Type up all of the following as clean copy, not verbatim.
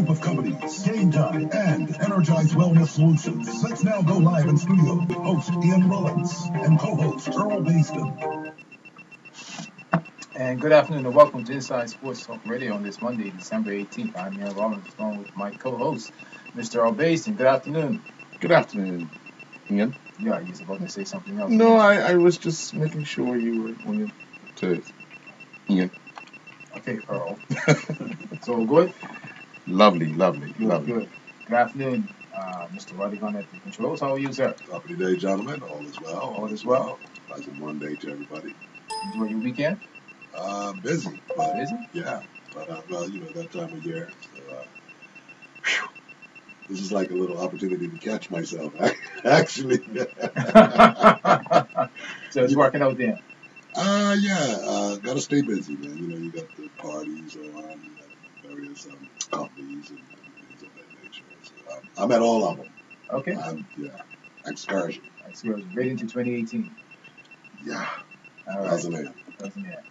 group of companies, Game Time, and Energize Wellness Solutions. Let's now go live in studio. Host Ian Rollins and co-host Earl Baston. And good afternoon and welcome to Inside Sports Talk Radio on this Monday, December 18th. I'm Ian Rollins, along with my co-host, Mr. Earl Baston. Good afternoon. Good afternoon, Ian. Yeah, you was about to say something else. No, I was just making sure you were on your to Ian. Okay, Earl. So good? Lovely. Good. Good afternoon, Mr. Roddy Gunn at the controls. How are you, sir? Top of the day, gentlemen. All is well. All is well. Pleasant Monday to everybody. Enjoy your weekend? Busy. But, Busy? Yeah. But, well, you know, that time of year. So, this is like a little opportunity to catch myself, actually. So it's working out there? Got to stay busy, man. You know, you got the parties on, you got various companies and things of that nature. So I'm at all of them. Okay. Excursion. Right into 2018. Yeah. All right. Pleasant man.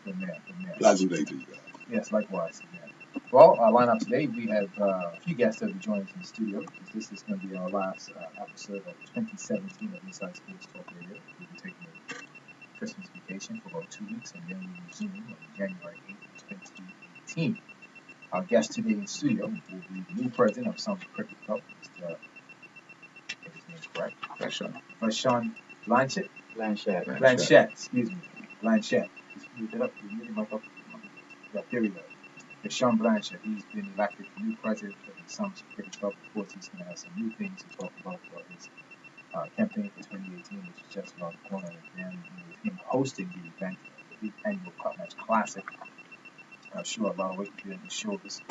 Good man. Pleasant day to you guys. Yes, likewise. Yeah. Well, our lineup today, we have a few guests that will be joining us in the studio, because this is going to be our last episode of 2017 of Inside Sports Talk Radio. We'll be taking a Christmas vacation for about 2 weeks, and then we'll resume on January 8th, 2018. Our guest today in the studio will be the new president of Sumter Cricket Club, Mr. If his name is correct, Rashawn Blanchett. Blanchett, excuse me. Blanchett. Just move it up. You move it up. Yeah, there we go. Rashawn Blanchett, he's been elected the new president of the Sumter Cricket Club. Of course, he's going to have some new things to talk about for his campaign for 2018, which is just around the corner. And then with him hosting the event, the annual Cup Match Classic, I'm sure a lot of weight will be on his shoulders.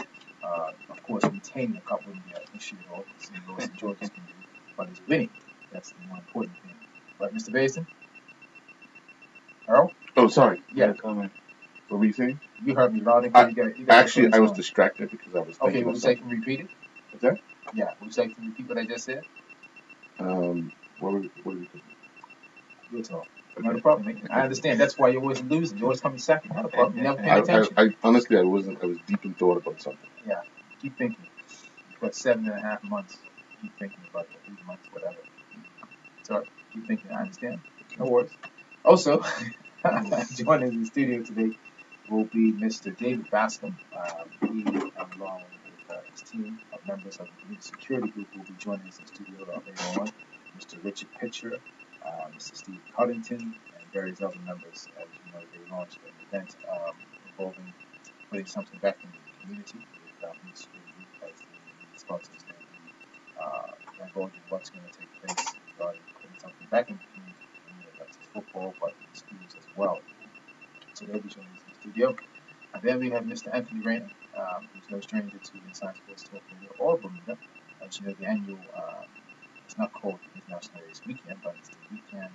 Of course, retaining the cup wouldn't be an issue at all, because Rose and George can do, but it's winning. That's the more important thing. Right, Mr. Baston? Earl? Oh, sorry. Yeah. Comment. What were you saying? You heard me loud and clear. Actually, I was distracted because I was thinking. Okay, would you like to repeat it? What's that? Yeah, would you like to repeat what I just said? What were you thinking? Your talk. Not a problem, mate. I understand. That's why you're always losing. You're always coming second. Not a problem. You never pay attention. I honestly, I wasn't. I was deep in thought about something. Yeah. Keep thinking. You've got 7.5 months. Keep thinking about it. 3 months, whatever. So keep thinking. I understand. No worries. Also, joining in the studio today will be Mr. David Bascom. He, along with his team of members of the community security group, will be joining us in the studio later on. Mr. Richard Pitcher, Mr. Steve Cuddington, and various other members. As you know, they launched an event involving putting something back in the community with the community security group as the sponsors and involved in what's going to take place regarding putting something back in the community. That's football, but in schools as well. So they'll be joining us in the studio. And then we have Mr. Anthony Rayner, who's no stranger to Inside Sports Talk Radio or Bermuda. As you know, the annual, it's not called International Race Weekend, but it's the weekend,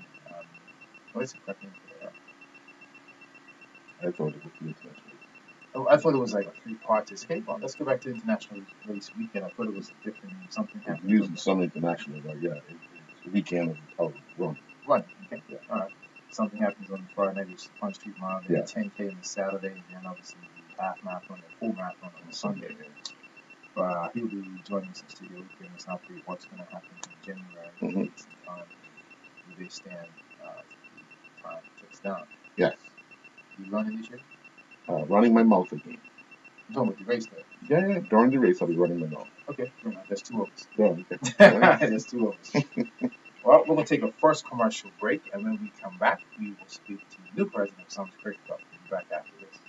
what is it correct name for that? I thought it was the international. Oh, I thought it was like a 3 parts. Okay, well, let's go back to International Race Weekend. I thought it was a different name, something happened. Using some international, but yeah, it's a weekend of run. Right, okay, yeah, all right. Something happens on Friday night, which is Punch Street Mile, then 10K on the Saturday, and then obviously the half marathon and full marathon on the Sunday. But he'll be joining us in the studio, giving us an update of what's going to happen in January, dates and time, where they stand, time ticks down. Yes. You running this year? Running my mouth again. You're talking about the race there? Yeah. During the race, I'll be running my mouth. Okay, fair enough. That's 2 of us. Yeah, okay. There's 2 of us. Well, we're going to take a first commercial break, and when we come back, we will speak to the new president of Sumter Cricket Club. We'll be back after this.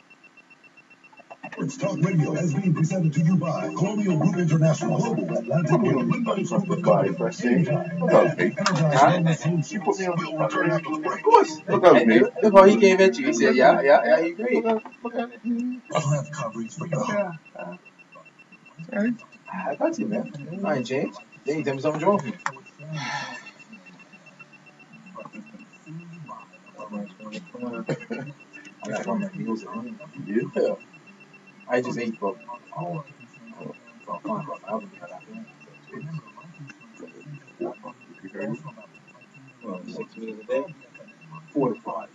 Sports Talk Radio has been presented to you by Colonial Group International, Global Atlantic Women's Group of Companies, Game Time, Energize Wellness Solutions. You put me on We'll return after the break. Of course. Look at me. Look how he came at you. He said, yeah, he agreed. Look at it. I'll have coverage for you. I got you, man. All right, James. They tell me something's wrong with me. I got on my heels on. Yeah. I just ate, bro. Oh, fine, bro. I haven't had that. Well, 6 meals a day? 4 to 5.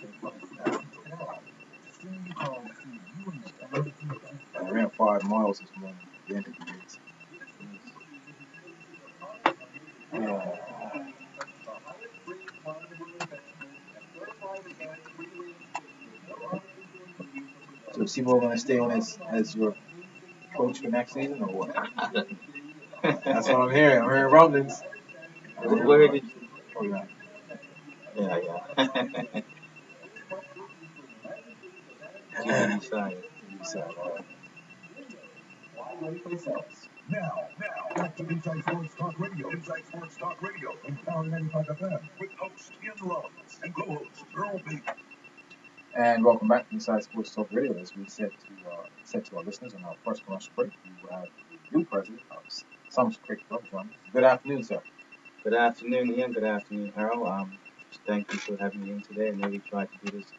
I ran 5 miles this morning at the end of the race. So is Seymour going to stay on as your coach for next season or what? That's what I'm hearing. I'm hearing rumblings. Where did you? Oh, yeah. Yeah. To be decided. Now, back to Inside Sports Talk Radio. Inside Sports Talk Radio. In Power 95 FM with host Ian Rollins and co-host Earl Baker. And welcome back to Inside Sports Talk Radio. As we said to our listeners on our first commercial break, we will have the new president of Summers Creek Club join us. Good afternoon, sir. Good afternoon, Ian. Good afternoon, Harold. Thank you for having me in today. I know we tried to do this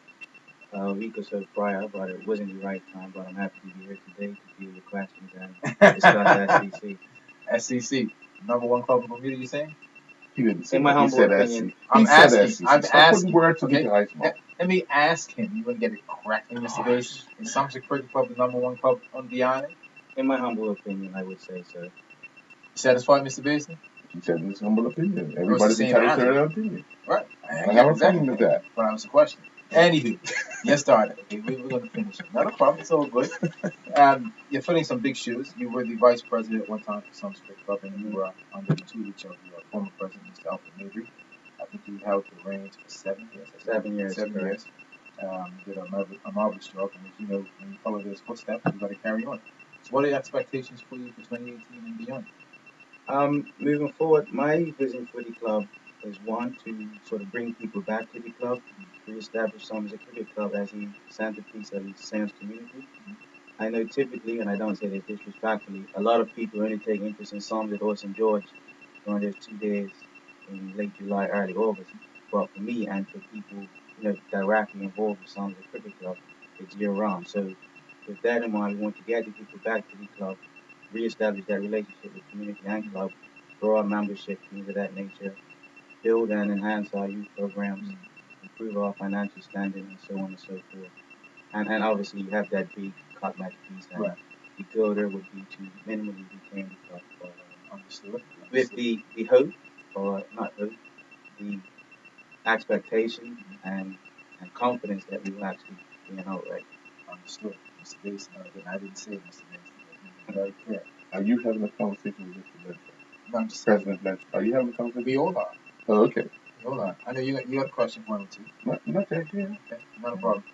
a week or so prior, but it wasn't the right time. But I'm happy to be here today to deal with questions and discuss SEC. SEC, number one club in Bermuda, you saying? He didn't say In my that. He humble said opinion, SC. I'm He said asking. SC. I'm Stop asking. putting words to Okay. the guy's mouth. Let me ask him. You wouldn't get it correctly, Mr. Bates. Is Summers Cricket Club the number one club on the island? in my humble opinion, I would say so. You satisfied, Mr. Bates? He said in his humble opinion. was the Everybody's same entitled to answer. their opinion. Right. I have a problem with that. But that was a question. Anywho, you started. Okay, we're going to finish it. Not a problem. It's all good. You're filling some big shoes. You were the vice president at one time for Summers Cricket Club, and you were under the tutelage of your former president, Mr. Alfred Mabry. I think you held the reins for 7 years. 7 years. 7 years. You did a marvelous job, and as you know, when you follow those footsteps, you've got to carry on. So, what are the expectations for you for 2018 and beyond? Moving forward, my vision for the club is one to sort of bring people back to the club, re-establish Summers Cricket Club as a centerpiece of the Sands community. I know typically, and I don't say this disrespectfully, a lot of people only take interest in Summers or St. George during those 2 days in late July, early August. But for me and for people, directly involved with Summers Cricket Club, it's year round. So with that in mind, we want to get the people back to the club, re-establish that relationship with community and club, grow our membership, things of that nature, build and enhance our youth programs, improve our financial standing, and so on and so forth. And obviously, you have that big cosmetic piece, and Right. the goal there would be to minimally retain the club. Understood. With the hope, or not hope, the expectation and confidence that we will actually be an outright. Understood. Mr. Bates, I didn't say it, Mr. Bates. Very clear. Are you having a conversation with Mr. Benson? No, I'm just President Benson? Are you having a conversation? We all are. Oh, okay. Hold on. I know you got a question for him too. Not that, yeah. Okay, not a problem.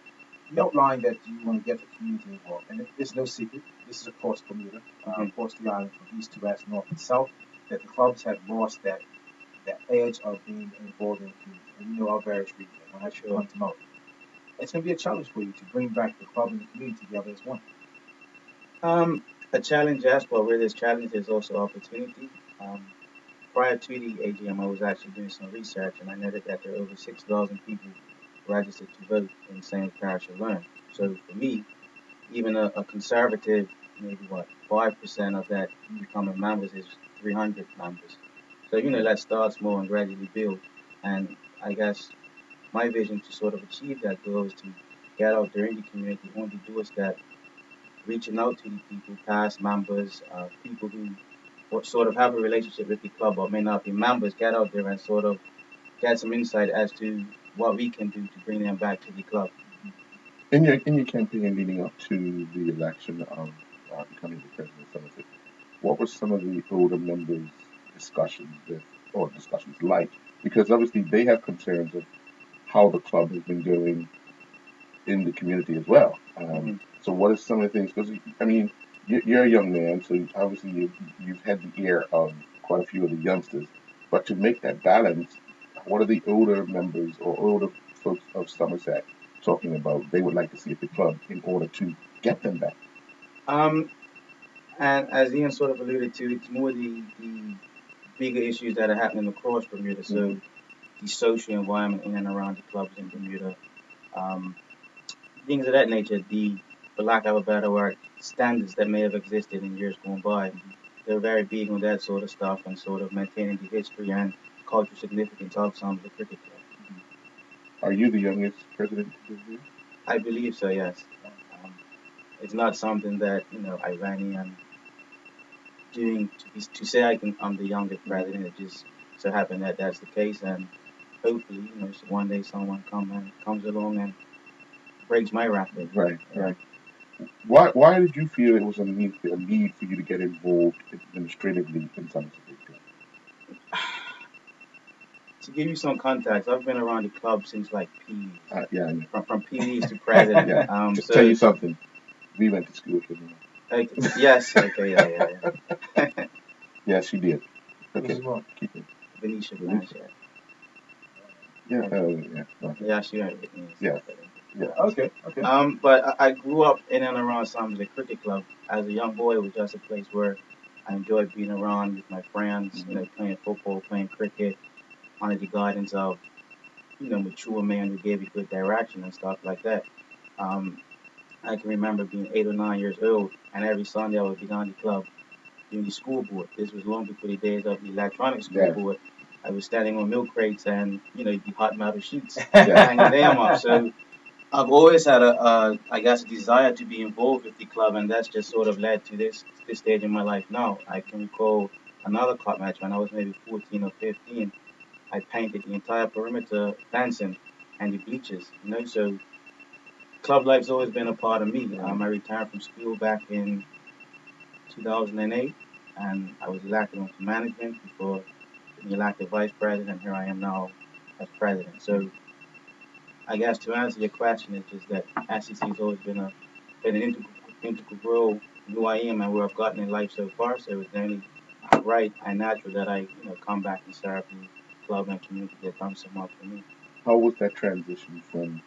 You outlined that you want to get the community involved, and it's no secret. This is across Bermuda, across the island from east to west, north and south, that the clubs have lost that edge of being involved in the community. And you know our various regions. I'm not sure point them out. It's going to be a challenge for you to bring back the club and the community together as one. A challenge, yes, but where there's challenge, there's also opportunity. Prior to the AGM, I was actually doing some research, and I noted that there are over 6,000 people registered to vote in St. Parish alone. So for me, even a conservative, maybe 5% of that becoming members is 300 members. So, let's start small and gradually build. And I guess my vision to sort of achieve that goal is to get out there in the community on the doorstep, reaching out to the people, past members, people who sort of have a relationship with the club but may not be members, get out there and sort of get some insight as to what we can do to bring them back to the club. In your campaign leading up to the election of becoming the president of Somerset, what were some of the older members' discussions like? Because obviously they have concerns of how the club has been doing in the community as well. So what are some of the things? Because I mean, you're a young man, so obviously you've had the ear of quite a few of the youngsters. But to make that balance, what are the older members or older folks of Somerset talking about they would like to see at the club in order to get them back? And as Ian sort of alluded to, it's more the bigger issues that are happening across Bermuda. So the social environment in and around the clubs in Bermuda, things of that nature, for lack of a better word, standards that may have existed in years gone by. They're very big on that sort of stuff and sort of maintaining the history and cultural significance of some of the cricket club. Are you the youngest president this year? I believe so, yes. It's not something that I ran in doing to say I'm the youngest president. It's just so happen that that's the case, and hopefully, so one day someone comes along and breaks my record. Right, right. Why did you feel it was a need for you to get involved administratively in Somerset Bay Club? To give you some context, I've been around the club since like PE, Yeah, I know. from PEs to president. Yeah. Just tell you something. We went to school with him. Okay, yes, okay, yeah. Yes, you did. Who's Okay, as well? keep it. Venetia Venetia. Blanchard. Yeah, Okay. okay. Yeah, she went with me. Yeah, yeah. Okay. But I grew up in and around Somerset Cricket Club. As a young boy, it was just a place where I enjoyed being around with my friends, playing football, playing cricket, under the guidance of, mature men who gave you good direction and stuff like that. Um, I can remember being 8 or 9 years old, and every Sunday I would be down the club doing the school board. This was long before the days of the electronic school Yeah. board. I was standing on milk crates and, the hot metal sheets, Yeah. hanging them up. So I've always had I guess, a desire to be involved with the club, and that's just sort of led to this stage in my life now. I can recall another club match when I was maybe 14 or 15. I painted the entire perimeter fencing and the bleachers, So club life's always been a part of me. I retired from school back in 2008, and I was elected onto management before being elected vice president. Here I am now as president. So I guess to answer your question, it's just that SEC has always been an integral role in who I am and where I've gotten in life so far. So it's only right and natural that I come back and serve the club and community that done so much for me. How was that transition from,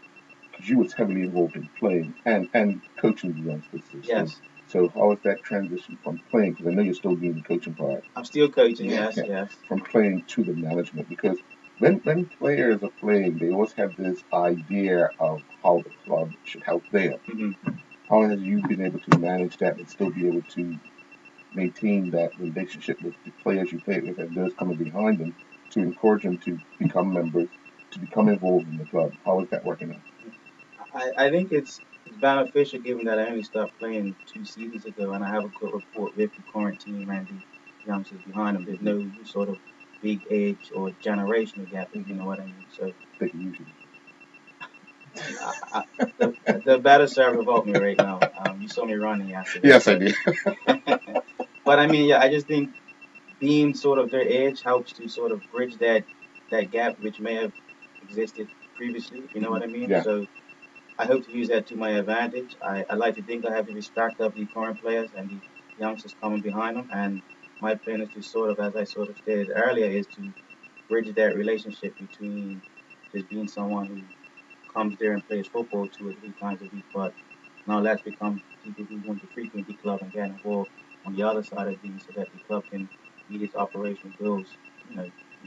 because you was heavily involved in playing and coaching the youngsters? Yes. So how was that transition from playing, because I know you're still doing the coaching part. I'm still coaching, Yeah, yes, yeah. yes. From playing to the management, because when players are playing, they always have this idea of how the club should help them. Mm-hmm. How have you been able to manage that and still be able to maintain that relationship with the players you play with and those coming behind them to encourage them to become members, to become involved in the club? How is that working out? I think it's beneficial given that I only stopped playing 2 seasons ago and I have a good rapport with the current team and the youngsters behind them. There's no sort of big age or generational gap, if you know what I mean. So They can use you. the better served about me right now. You saw me running yesterday. Yes, I did. But I mean, yeah, I just think being sort of their age helps to sort of bridge that gap which may have existed previously, if you know what I mean. Yeah. So I hope to use that to my advantage. I like to think I have the respect of the current players and the youngsters coming behind them. And my plan is to sort of, as I sort of stated earlier, is to bridge that relationship between just being someone who comes there and plays football 2 or 3 times a week, but now let's become people who want to frequent the club and get involved on the other side of things so that the club can meet its operational goals, in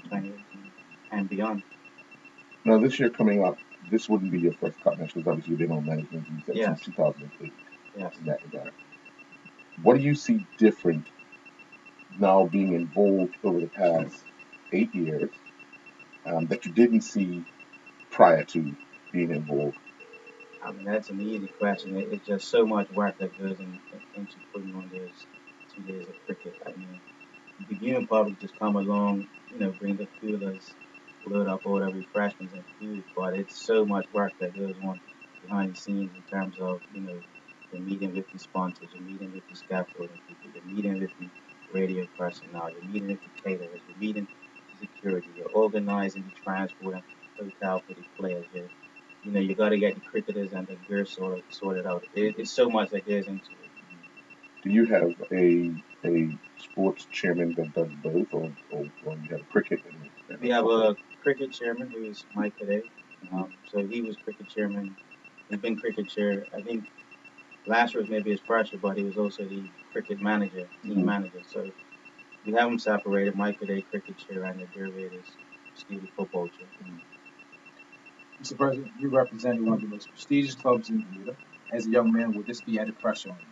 2018 and beyond. Now, this year coming up, this wouldn't be your first cup match because obviously you've been on management duties since Yes. 2008 Yes. in that regard. What do you see different now being involved over the past 8 years that you didn't see prior to being involved? I mean, that's an easy question. It's just so much work that goes into putting on those 2 days of cricket. I mean, the viewing public just come along, bring the coolers, load up all the refreshments and food, but it's so much work that goes on behind the scenes in terms of, the meeting with the sponsors, the meeting with the scaffolding people, the meeting with the radio personnel, the meeting with the caterers, the meeting with the security, you're organizing the transport and hotel for the players. You got to get the cricketers and the gear sorted out. It's so much that goes into it. Do you have a sports chairman that does both, or you have cricket and We have a cricket chairman who is Mike today. So he was cricket chairman. He's been cricket chair. I think last year was maybe his first year, but he was also the cricket manager, team manager. So we have them separated. Mike today, cricket chair, and the Dervid is still the football chair. Mr. President, you represent one of the most prestigious clubs in Bermuda. As a young man, would this be added pressure on you?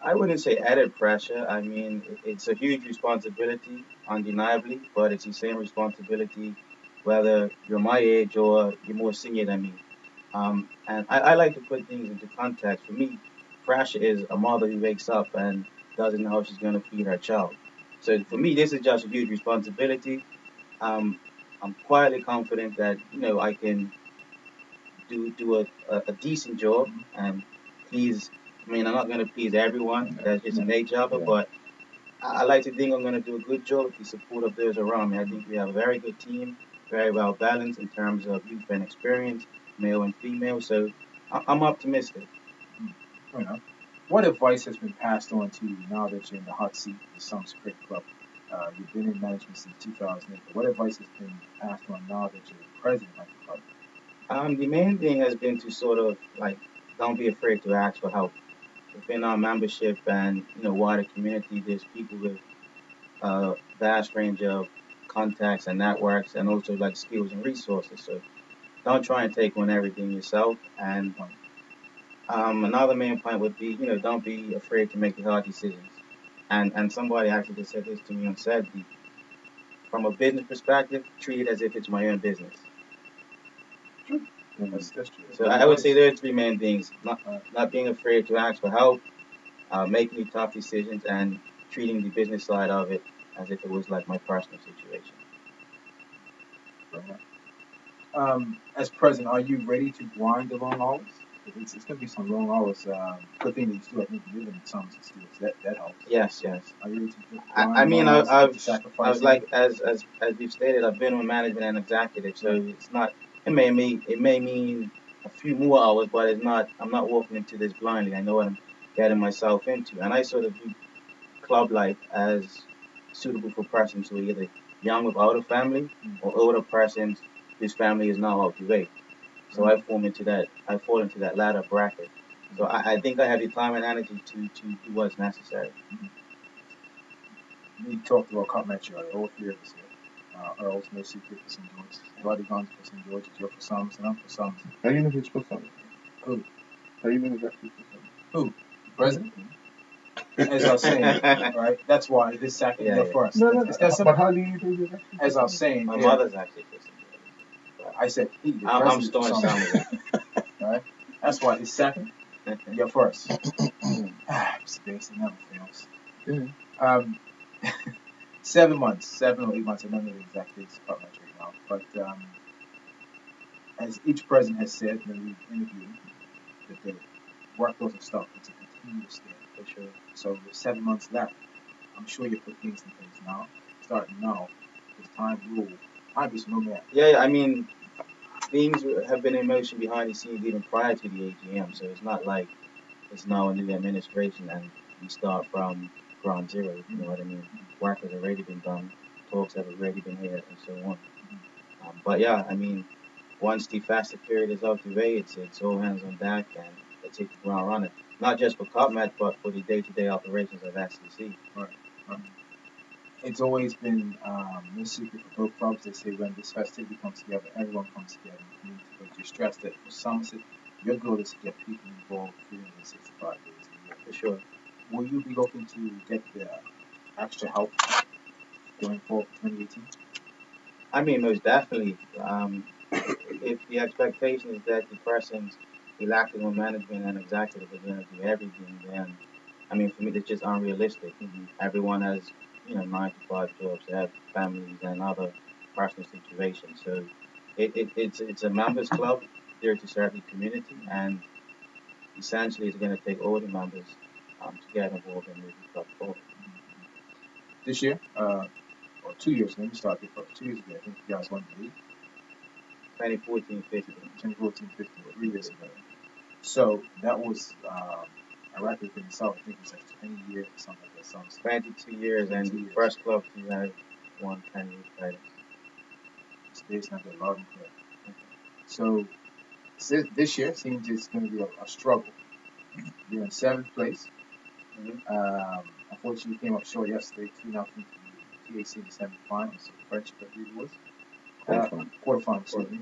I wouldn't say added pressure. I mean, it's a huge responsibility, undeniably, but it's the same responsibility whether you're my age or you're more senior than me. And I like to put things into context. For me, pressure is a mother who wakes up and doesn't know how she's going to feed her child. So for me, this is just a huge responsibility. I'm quietly confident that I can do a decent job and please. I mean, I'm not going to please everyone. That's just a nature of it, Yeah. but I like to think I'm going to do a good job with the support of those around me. I think we have a very good team, very well balanced in terms of youth and experience, male and female. So I'm optimistic. You know, what advice has been passed on to you now that you're in the hot seat for some Cricket Club? You've been in management since 2008. But what advice has been passed on now that you're the president of the club? The main thing has been to sort of like don't be afraid to ask for help. Within our membership and wider community, there's people with a vast range of contacts and networks, and also like skills and resources. So don't try and take on everything yourself. And another main point would be, don't be afraid to make the hard decisions. And somebody actually just said this to me on Saturday. From a business perspective, treat it as if it's my own business. That's true. So I would say there are three main things: not being afraid to ask for help, making the tough decisions, and treating the business side of it as if it was like my personal situation. As president, are you ready to grind the long hours? It's going to be some long hours. Good thing that you still, I think, live in some states. That helps. Yes, yes. Are you ready to I grind mean, long hours? I've like as we've stated, I've been on management and executive, so it's not. It may mean a few more hours, but it's not. I'm not walking into this blindly. I know what I'm getting myself into, and I sort of view club life as suitable for persons who are either young without a family or older persons whose family is now out the way. So I fall into that latter bracket. So I think I have the time and energy to do what's necessary. We talked about cup match earlier, all three of us here. Earl's no secret for St. George. Roddy Guns for St. George. You're for Summers, and I'm for Summers. How you know who's for something? Who? How you know exactly for something? Who? The president? As I was saying, right? That's why this second, Yeah, you're yeah. first. No, It's that but simple. how do you do this? As I was saying, My yeah, mother's actually Christian. I said he, the I'm president Stone for Summers. Summers. Right? That's why he's second, you're first. Space never fails. Yeah. 7 months, 7 or 8 months, I don't know the exact dates about my right now, but as each president has said when we interviewed, that the work doesn't stop, it's a continuous thing. For sure. So with 7 months left, I'm sure you put things in place now, starting now, because time will obviously no man. Yeah, I mean, things have been in motion behind the scenes even prior to the AGM, so it's not like it's now a new administration and we start from ground zero. You know what I mean? Work has already been done, talks have already been had, and so on. But yeah, I mean, once the festive period is out the way, it's all hands on deck and let's hit the ground running. Not just for CupMat, but for the day-to-day operations of SCC. Right. It's always been no secret for both clubs. They say when this festivity comes together, everyone comes together in the community. But you stress that for Somerset, your goal is to get people involved 365 days a year. For sure. Will you be looking to get the extra help going forward for 2018? I mean, most definitely. If the expectation is that the persons elected on management and executive are going to do everything, then I mean, for me, it's just unrealistic. Everyone has, 9 to 5 jobs, they have families and other personal situations. So it's a members club there to serve the community, and essentially, it's going to take all the members to get involved and move the club forward. This year, or 2 years ago, let me start there first. 2 years ago, I think you guys won the league. 2014, 15. 2014, 15, 3 years ago. So that was a record for yourself. I think it was like 20 years or something like that. Sounds 22 years, and 22 the years. first club to have won 10 league titles. Space not that loud and clear. So this year seems it's going to be a struggle. You're in 7th place. Unfortunately, you came up short yesterday, 2-0 from the PAC in the semifinals. So friendship, I believe it was. Quarterfinals. Excuse me.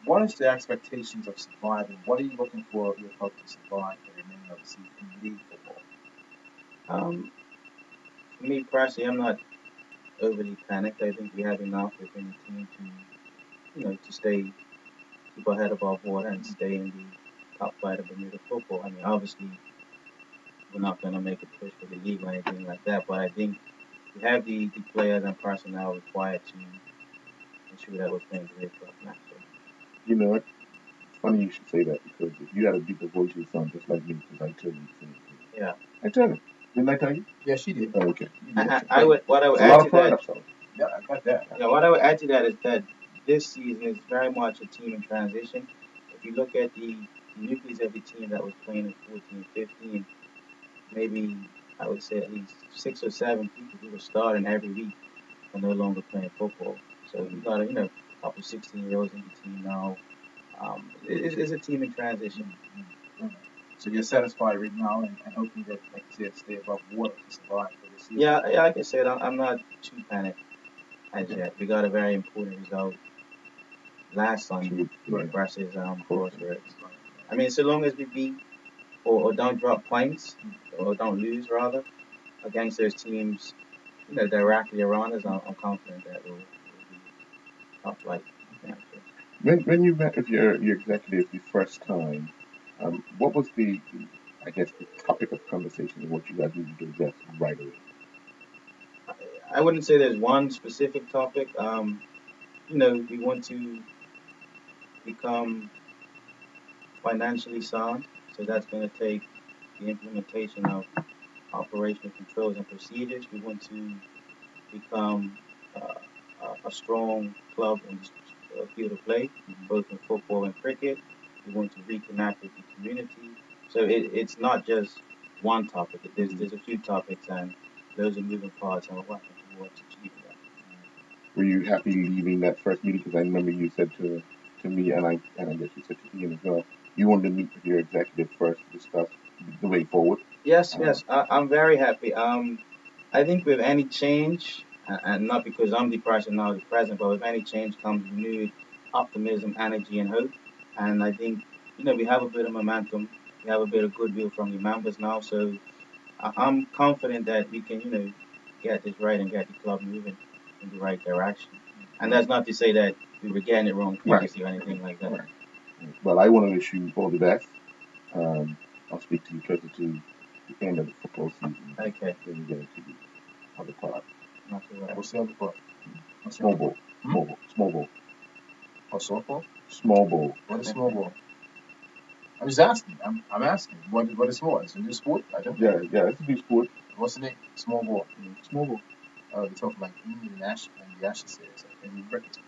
What is the expectations of surviving? What are you looking for your club to survive the remaining of the season in league football? For me personally, I'm not overly panicked. I think we have enough within the team to stay, keep our head above water and stay in the top flight of Bermuda football. I mean, obviously, we're not going to make a push for the league or anything like that, but I think we have the players and personnel required to ensure that we're playing great club match. So, You know what? It's funny you should say that because if you had a deeper voice, you sound just like me because I tell you the same thing. yeah. I tell you. Didn't I tell you? Yeah, she did. Oh, okay. I would what I would It's a add lot to of pride that. of self. Yeah, I got that. Yeah, what I would add to that is that this season is very much a team in transition. If you look at the nucleus of the team that was playing in 14-15, maybe I would say at least 6 or 7 people who were starting every week are no longer playing football. So you got a couple 16-year-olds in the team now. It's a team in transition. So you're satisfied right now and hoping that, like you said, stay above water to survive for this season. Yeah, like I said, I'm not too panicked as Okay. yet. We got a very important result last Sunday Yeah. versus Crossroads. I mean, so long as we beat or don't drop points or don't lose rather against those teams, directly around us, I'm confident that we'll be top flight. Yeah, When you met with your executive the first time, what was I guess the topic of conversation and what you guys needed to address right away? I wouldn't say there's one specific topic. We want to become financially sound, so that's going to take the implementation of operational controls and procedures. We want to become a strong club in the field of play, both in football and cricket. We want to reconnect with the community. So it's not just one topic. There's a few topics, and those are moving parts, and we're working towards achieving that. Were you happy leaving that first meeting? Because I remember you said to me, and I guess you said to Ian as well, you wanted to meet with your executive first to discuss the way forward. Yes, I'm very happy. I think with any change, and not because I'm the person now, the president, but with any change comes renewed optimism, energy, and hope. And I think, we have a bit of momentum. We have a bit of goodwill from the members now. So I'm confident that we can, get this right and get the club moving in the right direction. And that's not to say that we were getting it wrong previously or anything like that. Right. Well, I want to wish you all the best. I'll speak to you closer to the end of the football season. Okay. Then we get into the other part. Not to worry. What's the other part? Small ball. Small ball. Oh, softball? Small ball. What is small ball? I'm just asking. I'm asking. What is small? It's a new sport? I don't know. Yeah, it's a new sport. What's the name? Small ball. Small ball. Oh, they talk like and the Ashes says. That's what you're referring to.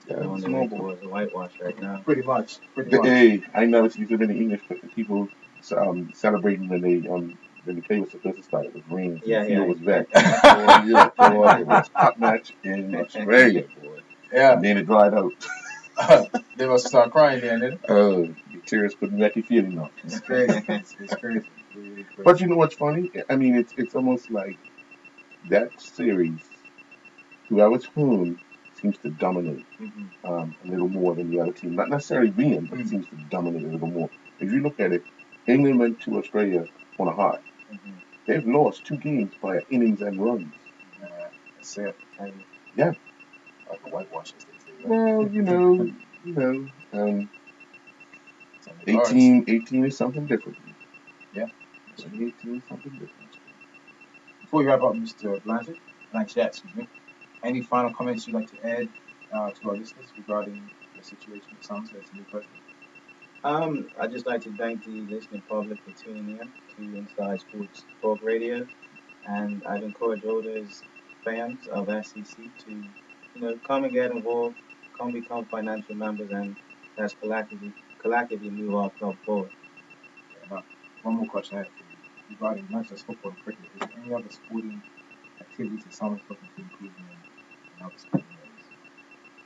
Yeah, I wonder small if it ball. was a whitewash right now. Pretty much. Hey, I never see so many English celebrating when the play was supposed to start. It was raining. Yeah, The field yeah. was wet. Boy, it was top match in Australia, boy. Yeah. And then it dried out. They must start crying then, didn't they? Oh, the tears couldn't let you feeling off. It's crazy. It's crazy. Really crazy. But you know what's funny? I mean, it's almost like that series, whoever's home seems to dominate a little more than the other team. Not necessarily win, but it seems to dominate a little more. If you look at it, England went to Australia on a high. They've lost 2 games by innings and runs. That's it. Yeah. Like a whitewash, as they say. Well, 18 is something different. Yeah. 18 is something different. Before we wrap up, Mr. Blanchett, excuse me, any final comments you'd like to add to our listeners regarding the situation with Suns as a new president? I'd just like to thank the listening public for tuning in to Inside Sports Talk Radio, and I'd encourage all those fans of SEC to, come and get involved, come become financial members, and let's collectively move our club forward. Yeah, now, one more question I have for you regarding not just football and cricket. Is there any other sporting activities that Suns looking to improve in other sporting areas?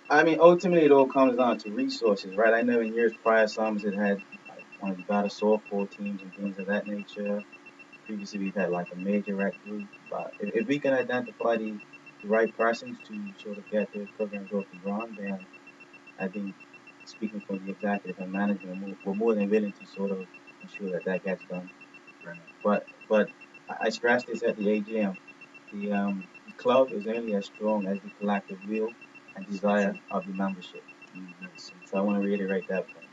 I mean, ultimately, it all comes down to resources, right? I know in years prior, Suns had like one of the better softball teams and things of that nature. Previously, we've had like a major rec group. But if we can identify the right persons to sort of get those programs off the ground, then I think, speaking for the executive and management, we're more than willing to sort of ensure that gets done. Right. But I stressed this at the AGM. The club is only as strong as the collective will and desire of the membership. So I want to reiterate that point.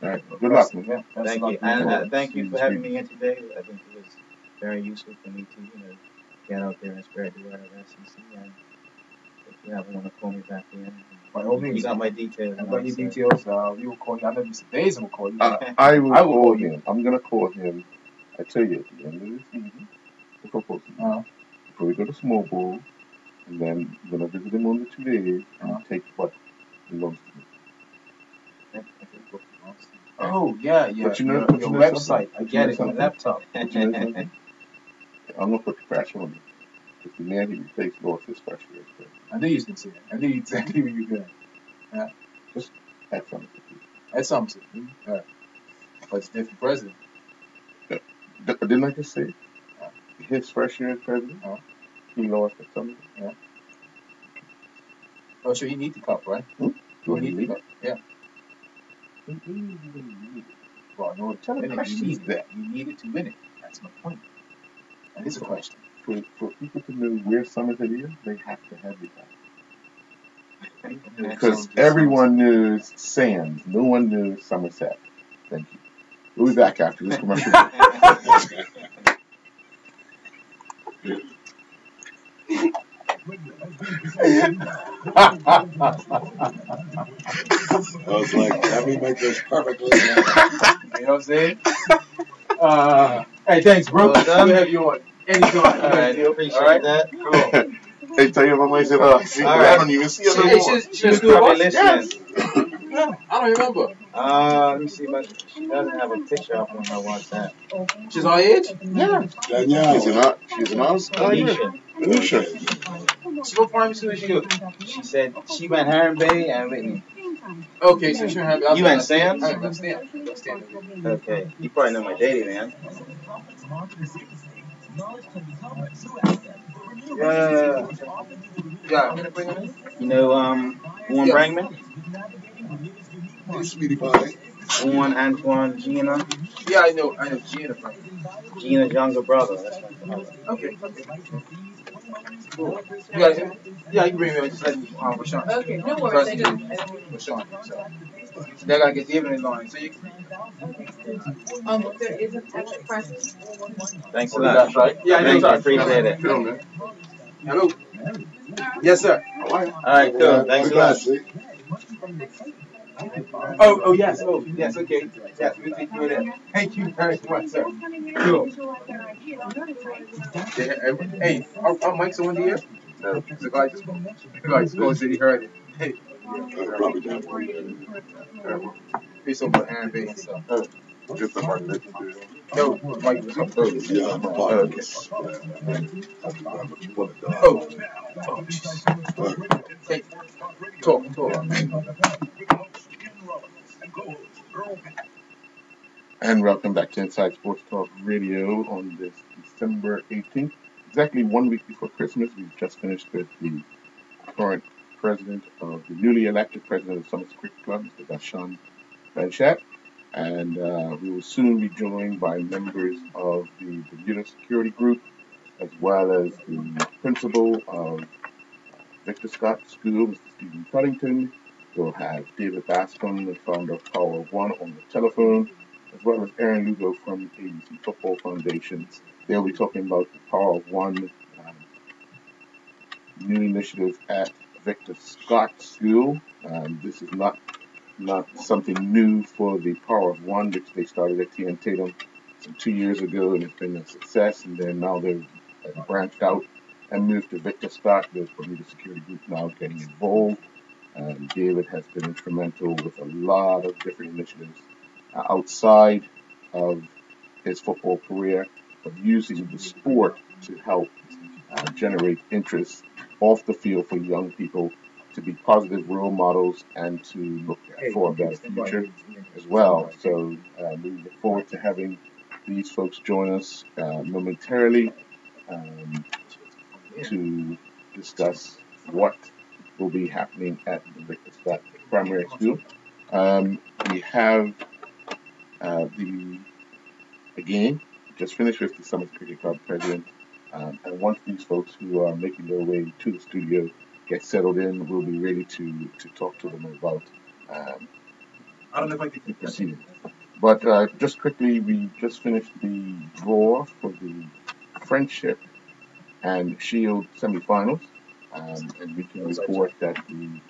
All right. Good luck, man. Yeah, Thank you. And thank you for having me in today. I think it was very useful for me to, get out there and spread the word of SEC. And if you ever want to call me back in, By all you means. got my details. I now, got your so- details. We will call you. I know Mr. Days will call you. I will I will call call you. him. I'm gonna call him. I tell you, at the end of this season, the football season, before we go to small bowl, and then we're gonna visit him on the 2 days and take what belongs to him. Oh, yeah. But you know, your but you know website. something? I But you get know it. My something? laptop. But you know something? I'm gonna put the pressure on you. Because the man he replaced lost his first year. I knew you was going to say that. I knew exactly where you were going. Just add something. That's something. But it's a different president. Didn't I just say his first year as president? He lost at something. Oh, so you need the cup, right? Do You I need the need cup. it? Yeah. Well, no, Tell to the win it, you questions need it. that. You need it to win it. That's my point. That is a question. For people to know where Somerset is, they have to have the app. Yeah, Because so- everyone knows Sands. No one knows Somerset. Thank you. We'll be back after this commercial. I was like, let me make this perfectly. You know what I'm saying? Hey, thanks, bro. Well done. We'll have you on anytime. All right, appreciate that. Cool. Hey, tell your mama I said, see, All I right. don't even see her no Hey, more. she was Probably good. listening. Yeah, I don't remember. Let me see, but she doesn't have a picture up on her WhatsApp. She's our age? Yeah. Danielle. She's an us. Alicia. Alicia. So what primary school is she go? She said she went Heron Bay and Whitney. Okay, so she don't have. You went Sam's? I went Sam's. Okay, you probably know my daddy, man. Yeah. I'm gonna bring her in. You know, Juan Yeah. Brangman, Hey, sweetie pie. Juan Antoine Gina, Yeah, I know Gina. Gina's younger brother. That's my father. Okay. Cool. You got it? Yeah, you can bring me on. Just let me, Rashawn. Okay, no worries. I just, Rashawn. So they gotta get David in line. So you can. there is an extra press. Thanks a Oh, lot. that's right. Yeah, I know Thank you, that. appreciate it. Sure, man. Hello. Yes, sir. All right, cool. Thanks a lot. Oh, yes. Oh, yes. Okay. Yes, we'll take care of that. Thank you very much, sir. Cool. Hey, our mics on the air? No. The guy just goes and he heard it. Hey, Probably that one. peace over Aaron Bay and stuff. Just the part that you do. No, Mike was up early. Yeah, I'm a part of this. What you want to do? Oh, jeez. Hey, talk. And welcome back to Inside Sports Talk Radio on this December 18th. Exactly 1 week before Christmas, we've just finished with the current president of the newly elected president of Somerset Cricket Club, Mr. Dashan Benchat. And we will soon be joined by members of the Bermuda Security Group, as well as the principal of Victor Scott School, Mr. Stephen Cuddington. We'll have David Bascom, the founder of Power of One, on the telephone, as well as Aaron Lugo from ABC Football Foundation. They'll be talking about the Power of One new initiative at Victor Scott School. This is not something new for the Power of One, which they started at TN Tatum some 2 years ago, and it's been a success. And then now they've branched out and moved to Victor Scott. The Bermuda Security Group now getting involved. David has been instrumental with a lot of different initiatives outside of his football career, but using the sport to help generate interest off the field for young people to be positive role models and to look for a better future as well. So we look forward to having these folks join us momentarily to discuss what will be happening at the Victor Scott Primary School. We have again, just finished with the Somerset Cricket Club president. And once these folks who are making their way to the studio get settled in, we'll be ready to talk to them about I don't know if I can the proceedings. But just quickly, we just finished the draw for the Friendship and Shield semifinals. And we can report that the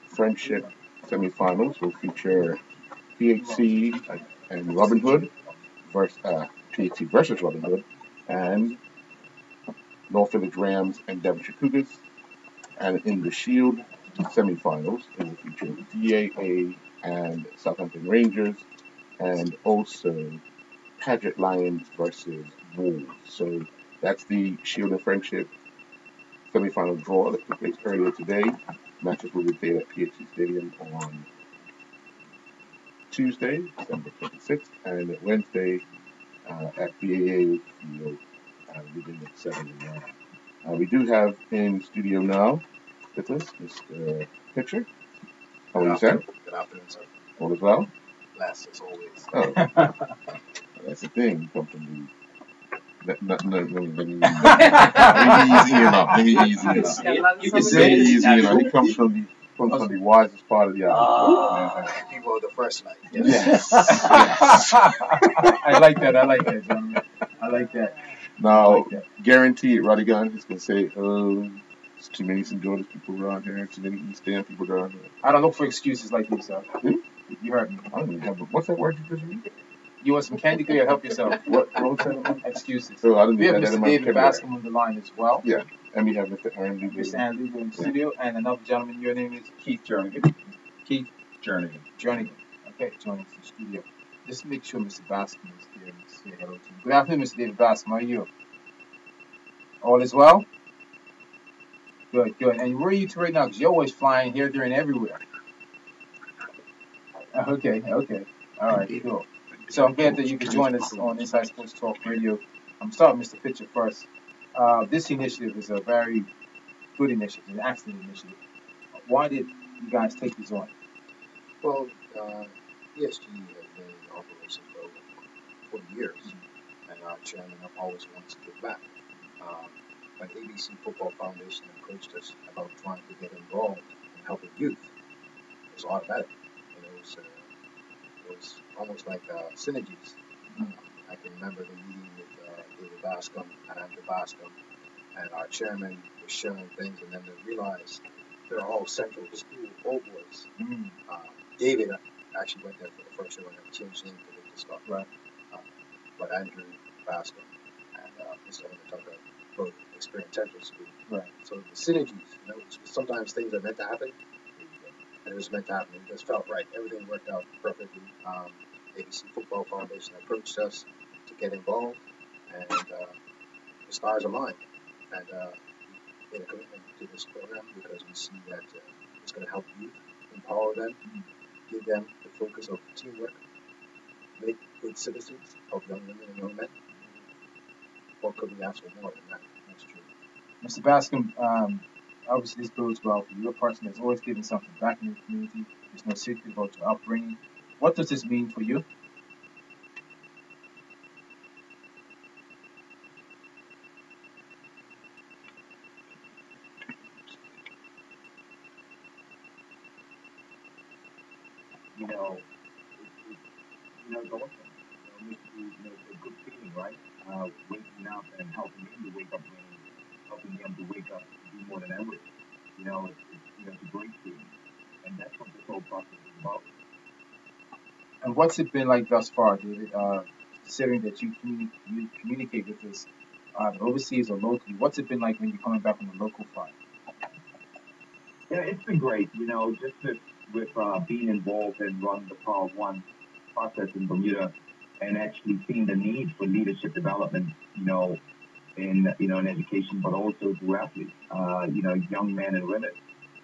Friendship semifinals will feature PHC and Robin Hood versus PHC versus Robin Hood, and North Village Rams and Devonshire Cougars. And in the Shield semifinals, it will feature DAA and Southampton Rangers, and also Paget Lions versus Wolves. So that's the Shield and Friendship semifinal draw that took place earlier today. Matches will be played at PHC Stadium on Tuesday, December 26th, and Wednesday at BAA Field, beginning at 7 a.m. We do have in studio now with us Mr. Pitcher. How are you, sir? Good afternoon, sir. All is well? Blessed as always. Oh, that's the thing. You come from the. Let me easy enough. Let me easy enough. You can say it easy enough. He comes from the wisest part of the island. People of the first night. Yes. I like that, gentlemen. I like that. Now, guaranteed, Roddy Gunn is going to say, there's too many St. George's people around here, too many East End people around here. I don't look for excuses like these, sir. You heard me. I don't even have what's that word you just used? You want some candy? Go ahead, help yourself. What was that? Excuses. So I didn't We have that in Mr. my David vocabulary. Bascom on the line as well. Yeah, and we have Mr. Aaron Lee. Mr. Aaron Lee in the studio, and another gentleman. Your name is Keith Jernigan. Keith Jernigan. Okay, joining us in the studio. Just make sure Mr. Bascom is here and say hello to him. Good afternoon, Mr. David Bascom. How are you? All is well? Good. And where are you two right now? Because you're always flying here, there, and everywhere. Okay. All right, cool. So I'm glad that you could join us on Inside Sports Talk Radio. I'm starting with Mr. Pitcher first. This initiative is a very good initiative, an excellent initiative. Why did you guys take this on? Well, ESG has been in operation for over 40 years, and our chairman always wants to give back. When ABC Football Foundation approached us about trying to get involved in helping youth, it was automatic. It was almost like synergies. I can remember the meeting with David Bascom and Andrew Bascom, and our chairman was sharing things, and then they realized they're all Central School old boys. David actually went there for the first year when I changed name to Victor Scott. Right. But Andrew Bascom and Mr. Tucker both experienced Central School. Right. So the synergies, sometimes things are meant to happen, and it was meant to happen. It just felt right. Everything worked out perfectly. ABC Football Foundation approached us to get involved, and the stars aligned. And we made a commitment to this program because we see that it's going to help youth, empower them, give them the focus of teamwork, make good citizens of young women and young men. What could we ask for more than that? That's true. Mr. Bascom, obviously this bodes well for you. You're a person that's always giving something back in the community. There's no secret about your upbringing. What does this mean for you? It's awesome. Makes you, it's a good feeling, right? Waking up and helping them to wake up, helping them to wake up to do more than ever. It's a great feeling, and that's what this whole process is about. And what's it been like thus far, David? Considering that you communicate with us overseas or locally, what's it been like when you're coming back on the local front? Yeah, it's been great. Just with being involved and running the Power One process in Bermuda, and actually seeing the need for leadership development, in education, but also through athletes, young men and women,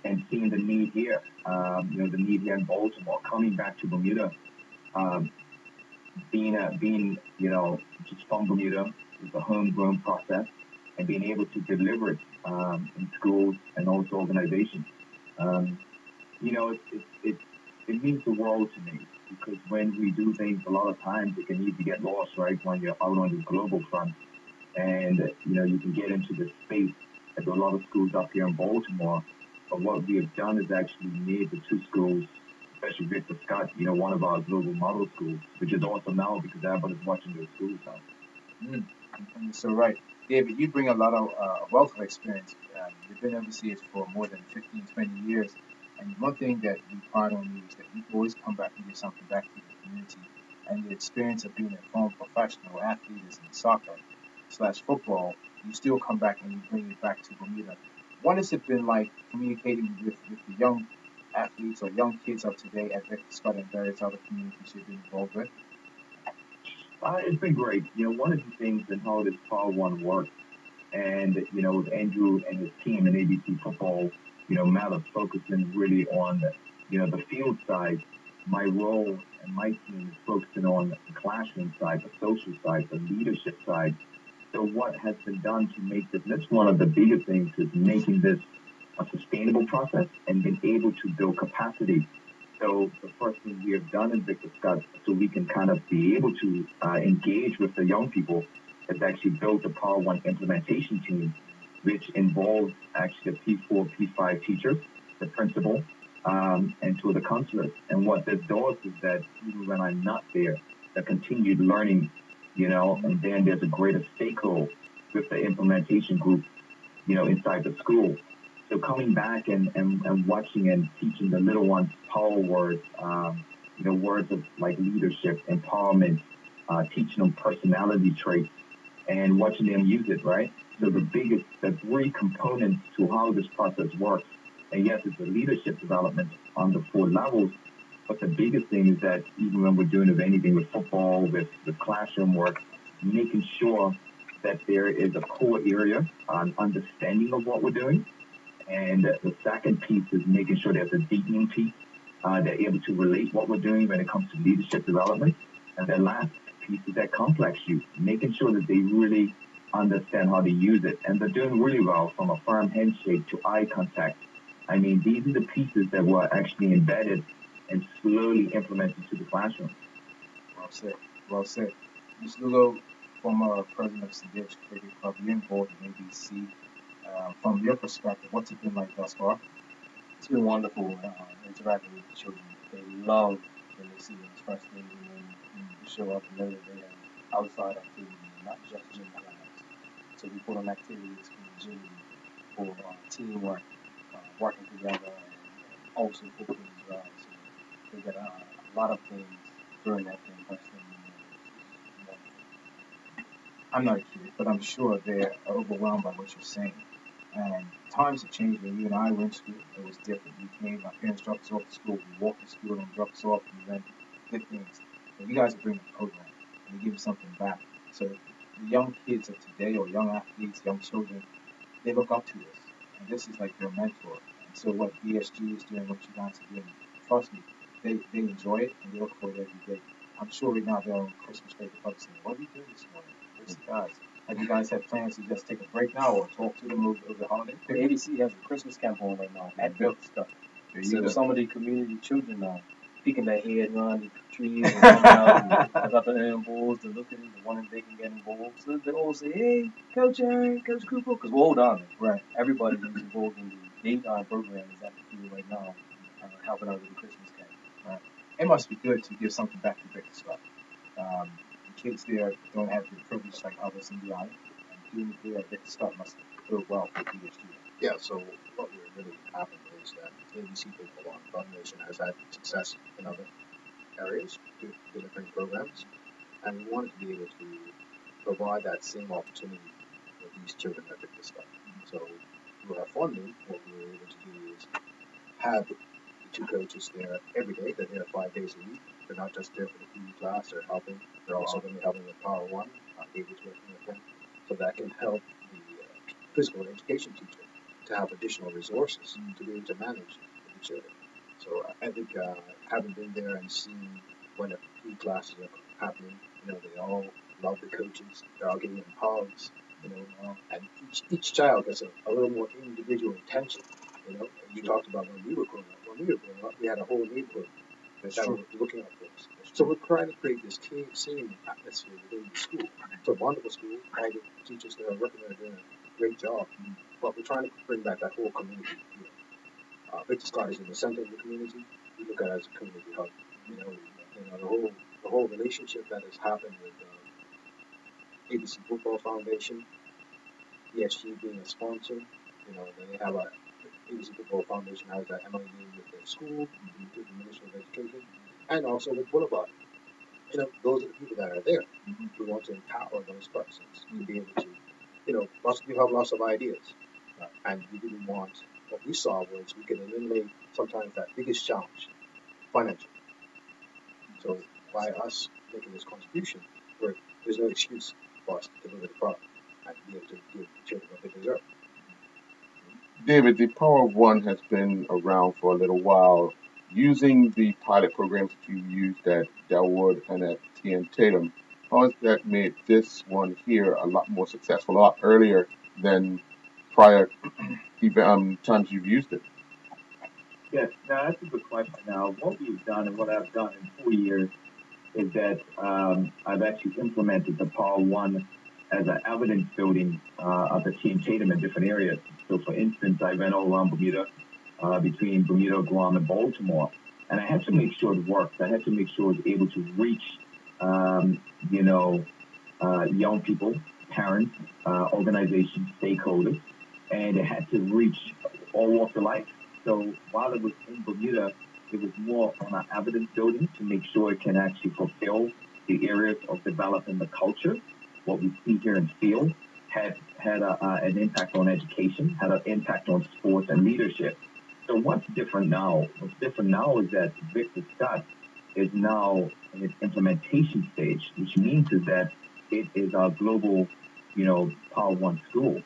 and seeing the need here, the need here in Baltimore, coming back to Bermuda, being just from Bermuda, it's a homegrown process, and being able to deliver it in schools and also organizations. It means the world to me because when we do things, a lot of times it can easily get lost, right? When you're out on the global front, and you can get into the space. There's a lot of schools up here in Baltimore, but what we have done is actually made the two schools, especially Victor Scott, one of our global model schools, which is awesome now because everybody's watching those schools now. So right. David, you bring a lot of a wealth of experience. You've been overseas for more than 15, 20 years. And one thing that we pride on you is that you always come back and give something back to the community. And your experience of being a former professional athlete is in soccer slash football, you still come back and you bring it back to Bermuda. What has it been like communicating with the young athletes or young kids of today at Victor Scott and various other communities you've been involved with? It's been great. One of the things in how this Power One works, and with Andrew and his team in ABC football, Matt is focusing really on the field side. My role and my team is focusing on the classroom side, the social side, the leadership side. So what has been done to make this, that's one of the biggest things, is making this a sustainable process and been able to build capacity. So the first thing we have done in Victor Scott, so we can kind of be able to engage with the young people, is actually build the Power One implementation team, which involves actually the P4, P5 teachers, the principal, and two of the counselors. And what this does is that even when I'm not there, the continued learning, and then there's a greater stakeholder with the implementation group, inside the school. So coming back and watching and teaching the little ones power words, words of like leadership, empowerment, teaching them personality traits and watching them use it, right? So the three components to how this process works, and yes, it's a leadership development on the four levels, but the biggest thing is that even when we're doing anything with football, with classroom work, making sure that there is a core area on understanding of what we're doing. And the second piece is making sure there's a deepening piece. They're able to relate what we're doing when it comes to leadership development. And the last piece is that complex use, making sure that they really understand how to use it. And they're doing really well from a firm handshake to eye contact. I mean, these are the pieces that were actually embedded and slowly implemented to the classroom. Well said. Well said. Mr. Lugo, former president of Seville Cricket Club, you're involved in ABC. From your perspective, what's it been like thus far? It's been wonderful interacting with the children. They love when they see us, especially when you show up and know that they have outside activities, not just gym class. So we put on activities for agility, for teamwork, working together, and also cooking as well. So they get a lot of things during that campus. And wonderful. I'm not a kid, but I'm sure they're overwhelmed by what you're saying. And times have changed. When you and I went to school, it was different. We came, our parents dropped us off to school, we walked to school and dropped us off, and we went did things. But you guys are bringing a program, and you give them something back. So the young kids of today, or young athletes, young children, they look up to this. And this is like their mentor. And so what BSG is doing, what you guys are doing, trust me, they enjoy it and they look for it every day. I'm sure right now they're on Christmas break. They're probably saying, what are we doing this morning? Where's the guys? Have you guys had plans to just take a break now or talk to them over the holiday The period? ABC has a Christmas camp on right now at Built Stuff. There you So go. some of the community children are peeking their head around the trees and coming out and I got the animals to look at them, the one that they can get involved. So they all say, hey, Coach Aaron, Coach Cooper, because we're all down there. Right. Everybody who's involved in the daytime program is at the field right now, helping out with the Christmas camp. Right. It must be good to give something back to Victor Scott. The kids there don't have the privilege like others in the island. And doing it there at Victor Scott must feel well for BSG. Yeah, so what we're really happened is that ABC Football One Foundation has had success in other areas with delivering programs, and we wanted to be able to provide that same opportunity for these children at Victor Scott. So through our funding, what we were able to do is have the two coaches there every day. They're there 5 days a week. They're not just there for the PE class. They're helping. They're also going to be helping with Power One. David's working with them, so that can help the physical education teacher to have additional resources to be able to manage with the children. So I think having been there and seen when the PE classes are happening, they all love the coaches. They're all giving them hugs. And each child gets a little more individual attention. You talked about when we were growing up. When we were growing up, we had a whole neighborhood that were looking out for us. So we're trying to create this same atmosphere within the school. It's a wonderful school. All the teachers that are working there are doing a great job. But we're trying to bring back that whole community feel. Victor Scott is in the center of the community. We look at it as a community hub. The whole relationship that has happened with ABC Football Foundation ESG being a sponsor. They have a ABC Football Foundation has an MOU with their school, with the Ministry of Education, and also with Boulevard. Those are the people that are there. We want to empower those persons to be able to, we have lots of ideas, and we didn't want. What we saw was we could eliminate sometimes that biggest challenge, financial. So by us making this contribution, there's no excuse for us to deliver the product and be able to give children what they deserve. David, the Power of One has been around for a little while. Using the pilot programs that you used at Delwood and at TN Tatum, how has that made this one here a lot more successful, a lot earlier than prior times you've used it? Yes, now that's a good question. Now, what we've done and what I've done in 4 years is that I've actually implemented the Power One as an evidence building of the Team Tatum in different areas. So, for instance, I went all around Bermuda, between Bermuda, Guam, and Baltimore, and I had to make sure it worked. I had to make sure it was able to reach, young people, parents, organizations, stakeholders, and it had to reach all walks of life. So while it was in Bermuda, it was more on our evidence building to make sure it can actually fulfill the areas of developing the culture. What we see here in field had an impact on education, had an impact on sports and leadership. So what's different now? What's different now is that Victor Scott is now in its implementation stage, which means is that it is our global, Power One school.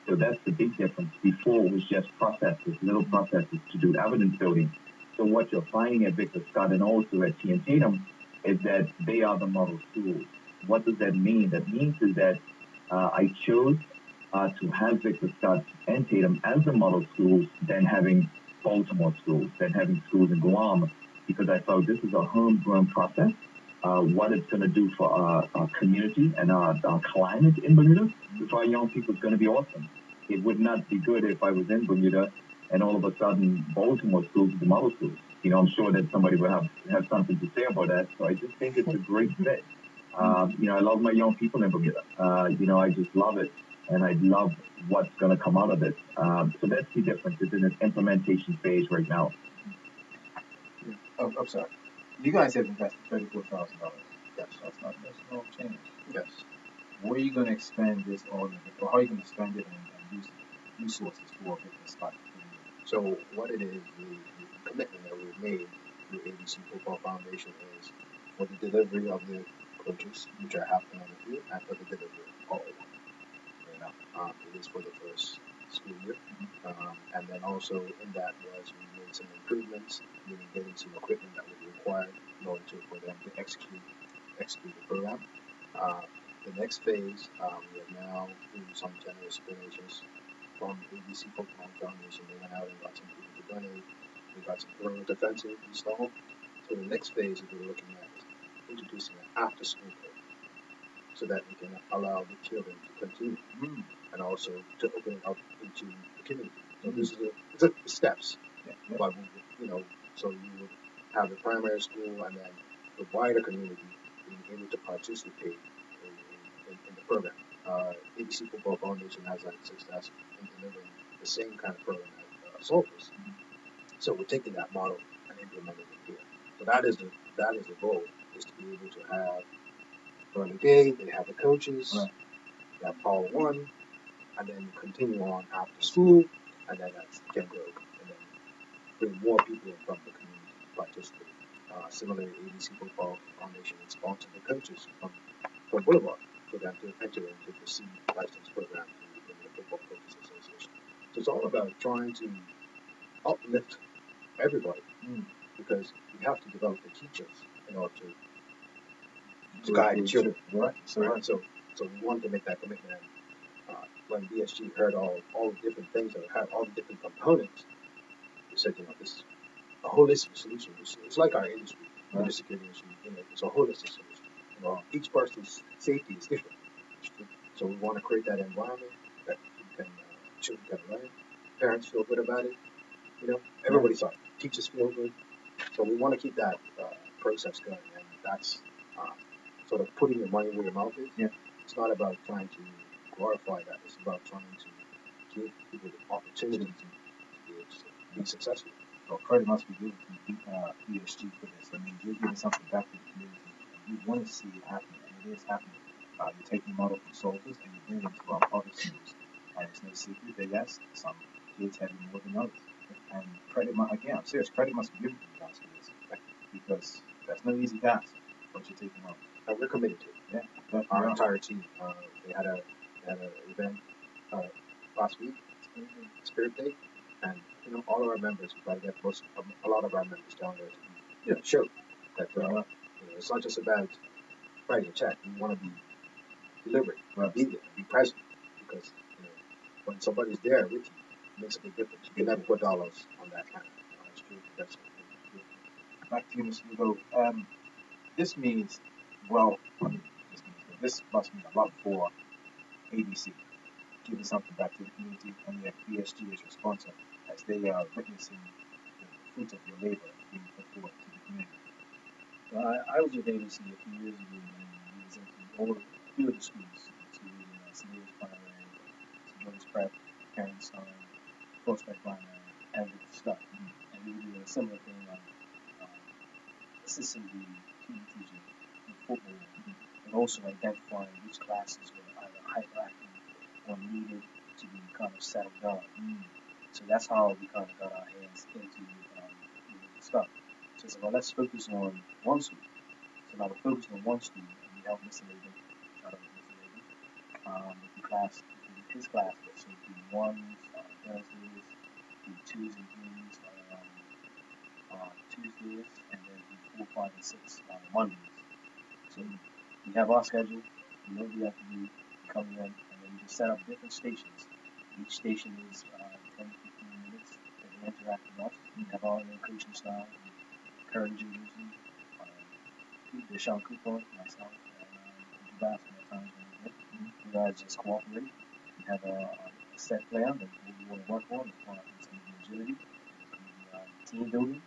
So that's the big difference. Before it was just processes, little processes to do evidence building. So what you're finding at Victor Scott and also at TN Tatum is that they are the model schools. What does that mean? That means is that I chose to have Victor Scott and Tatum as the model schools than having Baltimore schools, than having schools in Guam, because I felt this is a homegrown process. What it's going to do for our community and our climate in Bermuda, for our young people, is going to be awesome. It would not be good if I was in Bermuda and all of a sudden Baltimore schools are the model schools. I'm sure that somebody will have something to say about that. So I just think it's a great fit. I love my young people in Bermuda. I just love it. And I love what's going to come out of it. So that's the difference. It's in its implementation phase right now. Oh, I'm sorry. You guys have invested $34,000. Yes. That's no change. Yes. Where are you going to expand this on, or how are you going to spend it and use the resources for Victor Scott? So what it is, the commitment that we've made through ABC Football Foundation is for the delivery of the coaches, which are happening on the field, and for the delivery of Power One. It is for the first school year. And then also in that was we made some improvements, meaning getting some equipment that was required in order for them to execute the program. The next phase, we have now, through some generous donations from ABC Football Foundation, they went out and got some people to donate. We got some perimeter fencing installed. So the next phase that we're looking at is introducing an after-school program so that we can allow the children to continue and also to open it up into the community. So this is it's steps. Yeah. But so you would have the primary school and then the wider community being able to participate in the program. ABC Football Foundation has had success in delivering the same kind of program at Sulphurs. So we're taking that model and implementing it here. So that is the goal, is to be able to have during the day they have the coaches, they have Power One, and then continue on after school, and then that can grow, and then bring more people in from the community to participate. Similarly, ABC Football Foundation has sponsored the coaches from Boulevard for them to enter into the C license program through the Football Coaches Association. So it's all about trying to uplift everybody, because we have to develop the teachers in order to guide the children. Right. So we wanted to make that commitment. When BSG heard all the different things that had all the different components, we said, this is a holistic solution. It's like our industry, the security industry. It's a holistic solution. Each person's safety is different. So we want to create that environment that children can learn. Parents feel good about it. Everybody's fine. Teachers feel good. So we want to keep that process going, and that's sort of putting your money where your mouth is. Yeah. It's not about trying to glorify that. It's about trying to give people the opportunity to be successful. So credit must be given to ESG for this. I mean, you're giving something back to the community. You want to see it happen, and it is happening. You're taking model from soldiers and you're bringing it to our public schools. And it's no secret that yes, some kids have it more than others. And again, I'm serious, credit must be given to you guys for this. Because that's no easy task, what you're taking on. And we're committed to it. Yeah, but Our entire team. They had an event last week, Spirit Day, and all of our members. We got to get a lot of our members down there to show that it's not just about writing a check. We want to be deliberate, be there, be present, because when somebody's there with you, it makes a big difference. You can never put dollars on that kind of it's true. That's back to you, Mr. Hugo. This means, well, this must mean a lot for ABC, giving something back to the community, and yet ESG is responsive as they are witnessing the fruits of your labor being put forward to the community. Well, I was with ABC a few years ago, and we was into a few of the schools, including St. Louis Primary, St. Louis Prep, Parentstown, Prospect Primary, and Victor Scott. And we were doing a similar thing on assisting the PE teacher in football, and also identifying which classes were either hyperactive or needed to be kind of settled down. So that's how we kind of got our hands into stuff. So it's like, well, let's focus on one school. So now we're focused on one school, and we help Mr. Laban, shout out to Mr. Laban, with the class, with his classes. So D1s, Thursdays, D2s and 3s, Tuesdays, and then D4, 5, and 6 on Mondays. So we have our schedule, we know what we have to do, we come in, and then we just set up different stations. Each station is 10 to 15 minutes that they interact with us. We have our own coaching style, Curry Jr., Deshaun Cooper, myself, and Bass at times when we get. You guys just cooperate. We have a set plan of what we want to work on. It's going to be agility, it's going to be team building,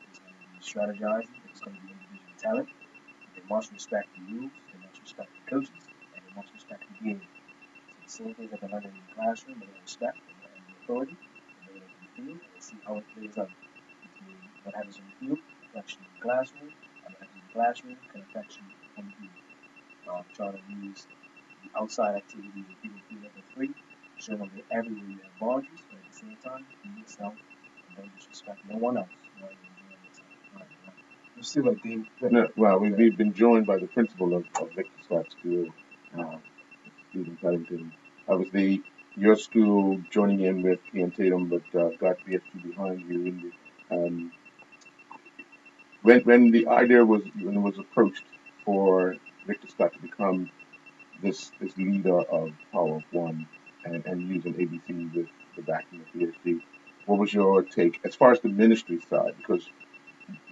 it's going to be strategizing, it's going to be individual talent. They must respect the rules, they must respect the coaches, and they must respect the game. So the same things that they're learning in the classroom, they're going to respect and the authority, and they're going to the field and see how it plays out. Between what happens on the field, reflection in the classroom, and what happens in the classroom can affect you on the field. Try to use the outside activities that people feel that they're free, show them that everywhere you have boundaries, but at the same time, be yourself and don't disrespect no one else while you're enjoying yourself. You see what Dave. No, well, we've been joined by the principal of Victor Scott School, Stephen Paddington. Obviously, your school joining in with Ian Tatum, but got BFQ behind you. In the, when the idea was approached for Victor Scott to become this leader of Power of One and using ABC with the backing of BSG, what was your take as far as the ministry side? Because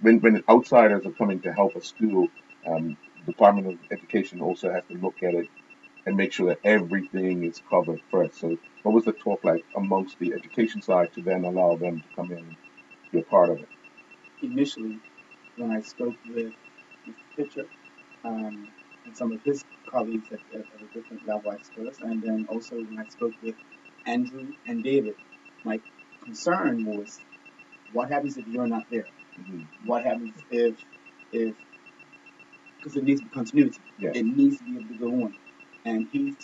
when outsiders are coming to help a school, Department of Education also has to look at it and make sure that everything is covered first. So what was the talk like amongst the education side to then allow them to come in and be a part of it? Initially, when I spoke with Mr. Pitcher and some of his colleagues at a different level, I suppose, and then also when I spoke with Andrew and David, my concern was what happens if you're not there? Mm-hmm. What happens if because it needs to be continuity. Yeah. It needs to be able to go on. And he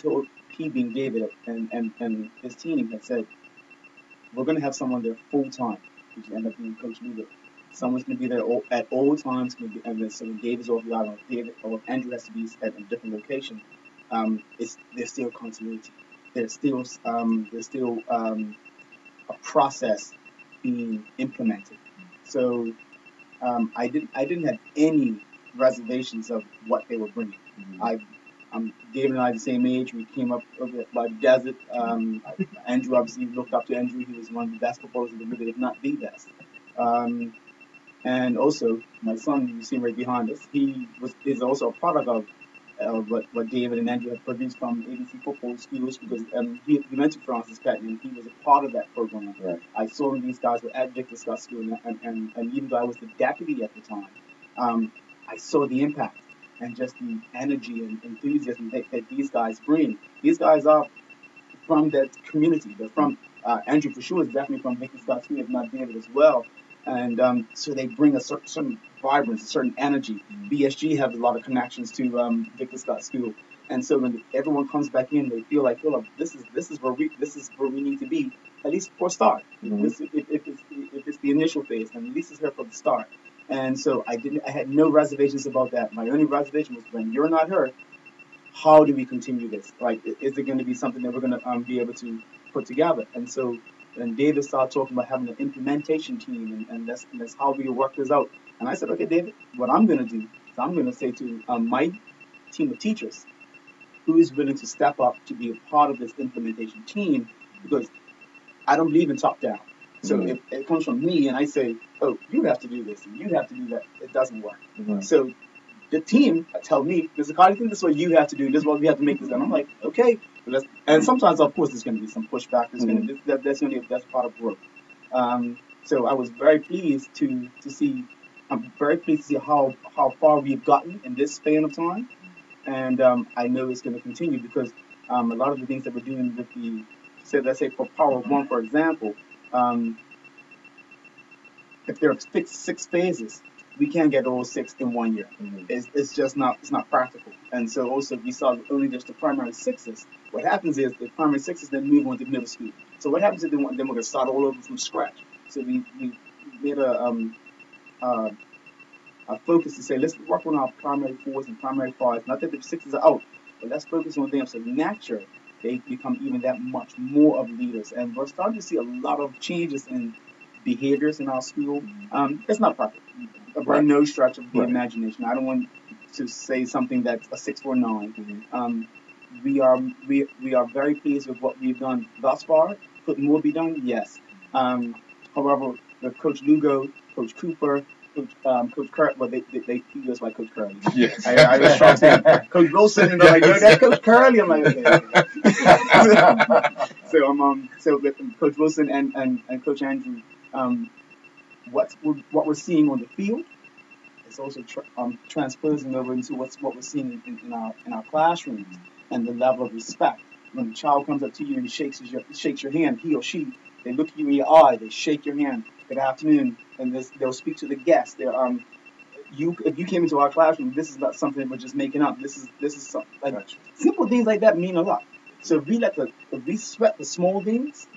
being David and his team had said, we're going to have someone there full time, which end up being Coach Lugo. Someone's going to be there at all times. And then so when David's off the island, David or Andrew has to be at a different location. There's still continuity. There's still a process being implemented. So I didn't have any reservations of what they were bringing. David and I are the same age. We came up over by the desert. Andrew obviously looked up to Andrew. He was one of the best footballers in the Bermuda, if not the best. And also my son, you see him right behind us. He is also a product of what David and Andrew have produced from ABC football schools because he mentioned Francis Patton and he was a part of that program. Right. I saw these guys were at Victor Scott School and even though I was the deputy at the time, I saw the impact and just the energy and enthusiasm that these guys bring. These guys are from that community. They're from Andrew for sure is definitely from Victor Scott School, if not David as well. And so they bring a certain vibrance, a certain energy. BSG has a lot of connections to Victor Scott School, and so when everyone comes back in, they feel like, oh, this is where we need to be, at least for a start. If it's the initial phase, then at least it's here for the start. And so I had no reservations about that. My only reservation was when you're not here, how do we continue this? Like, is it going to be something that we're going to be able to put together? And so, and David started talking about having an implementation team, and that's how we work this out. And I said, okay, David, what I'm going to do is I'm going to say to my team of teachers, who is willing to step up to be a part of this implementation team, because I don't believe in top down. So if it comes from me and I say, oh, you have to do this and you have to do that, it doesn't work. So the team tell me, Mr. Cardi, I think this is what you have to do. This is what we have to make this done. I'm like, okay. And sometimes, of course, there's going to be some pushback. That's part of growth. So I was very pleased to see. I'm very pleased to see how far we've gotten in this span of time, and I know it's going to continue because a lot of the things that we're doing with let's say for Power One, for example, if there are six phases, we can't get all 6 in 1 year. It's just not practical. And so also we saw only just the primary sixes. What happens is the primary sixes then move on to middle school. So what happens if then we're going to start all over from scratch? So we made a focus to say, let's work on our primary fours and primary fives. Not that the sixes are out, but let's focus on them. So naturally, they become even that much more of leaders. And we're starting to see a lot of changes in behaviors in our school. It's not perfect, by no stretch of the imagination. I don't want to say something that's a 6 or 9. We are very pleased with what we've done thus far. Could more be done? Yes. However, with Coach Lugo, Coach Cooper, Coach Curry, well, he goes by Coach Curly. Yes. I was trying to say Coach Wilson, and they're like, no, that's Coach Curly. I'm like, okay. So with Coach Wilson and Coach Andrew, what we're seeing on the field is also transposing over into what we're seeing in our classrooms, and the level of respect. When the child comes up to you and shakes your hand, he or she, they look at you in your eye, they shake your hand. Good afternoon, and they'll speak to the guests. If you came into our classroom, this is not something that we're just making up. This is something like simple things like that mean a lot. So if we sweat the small things,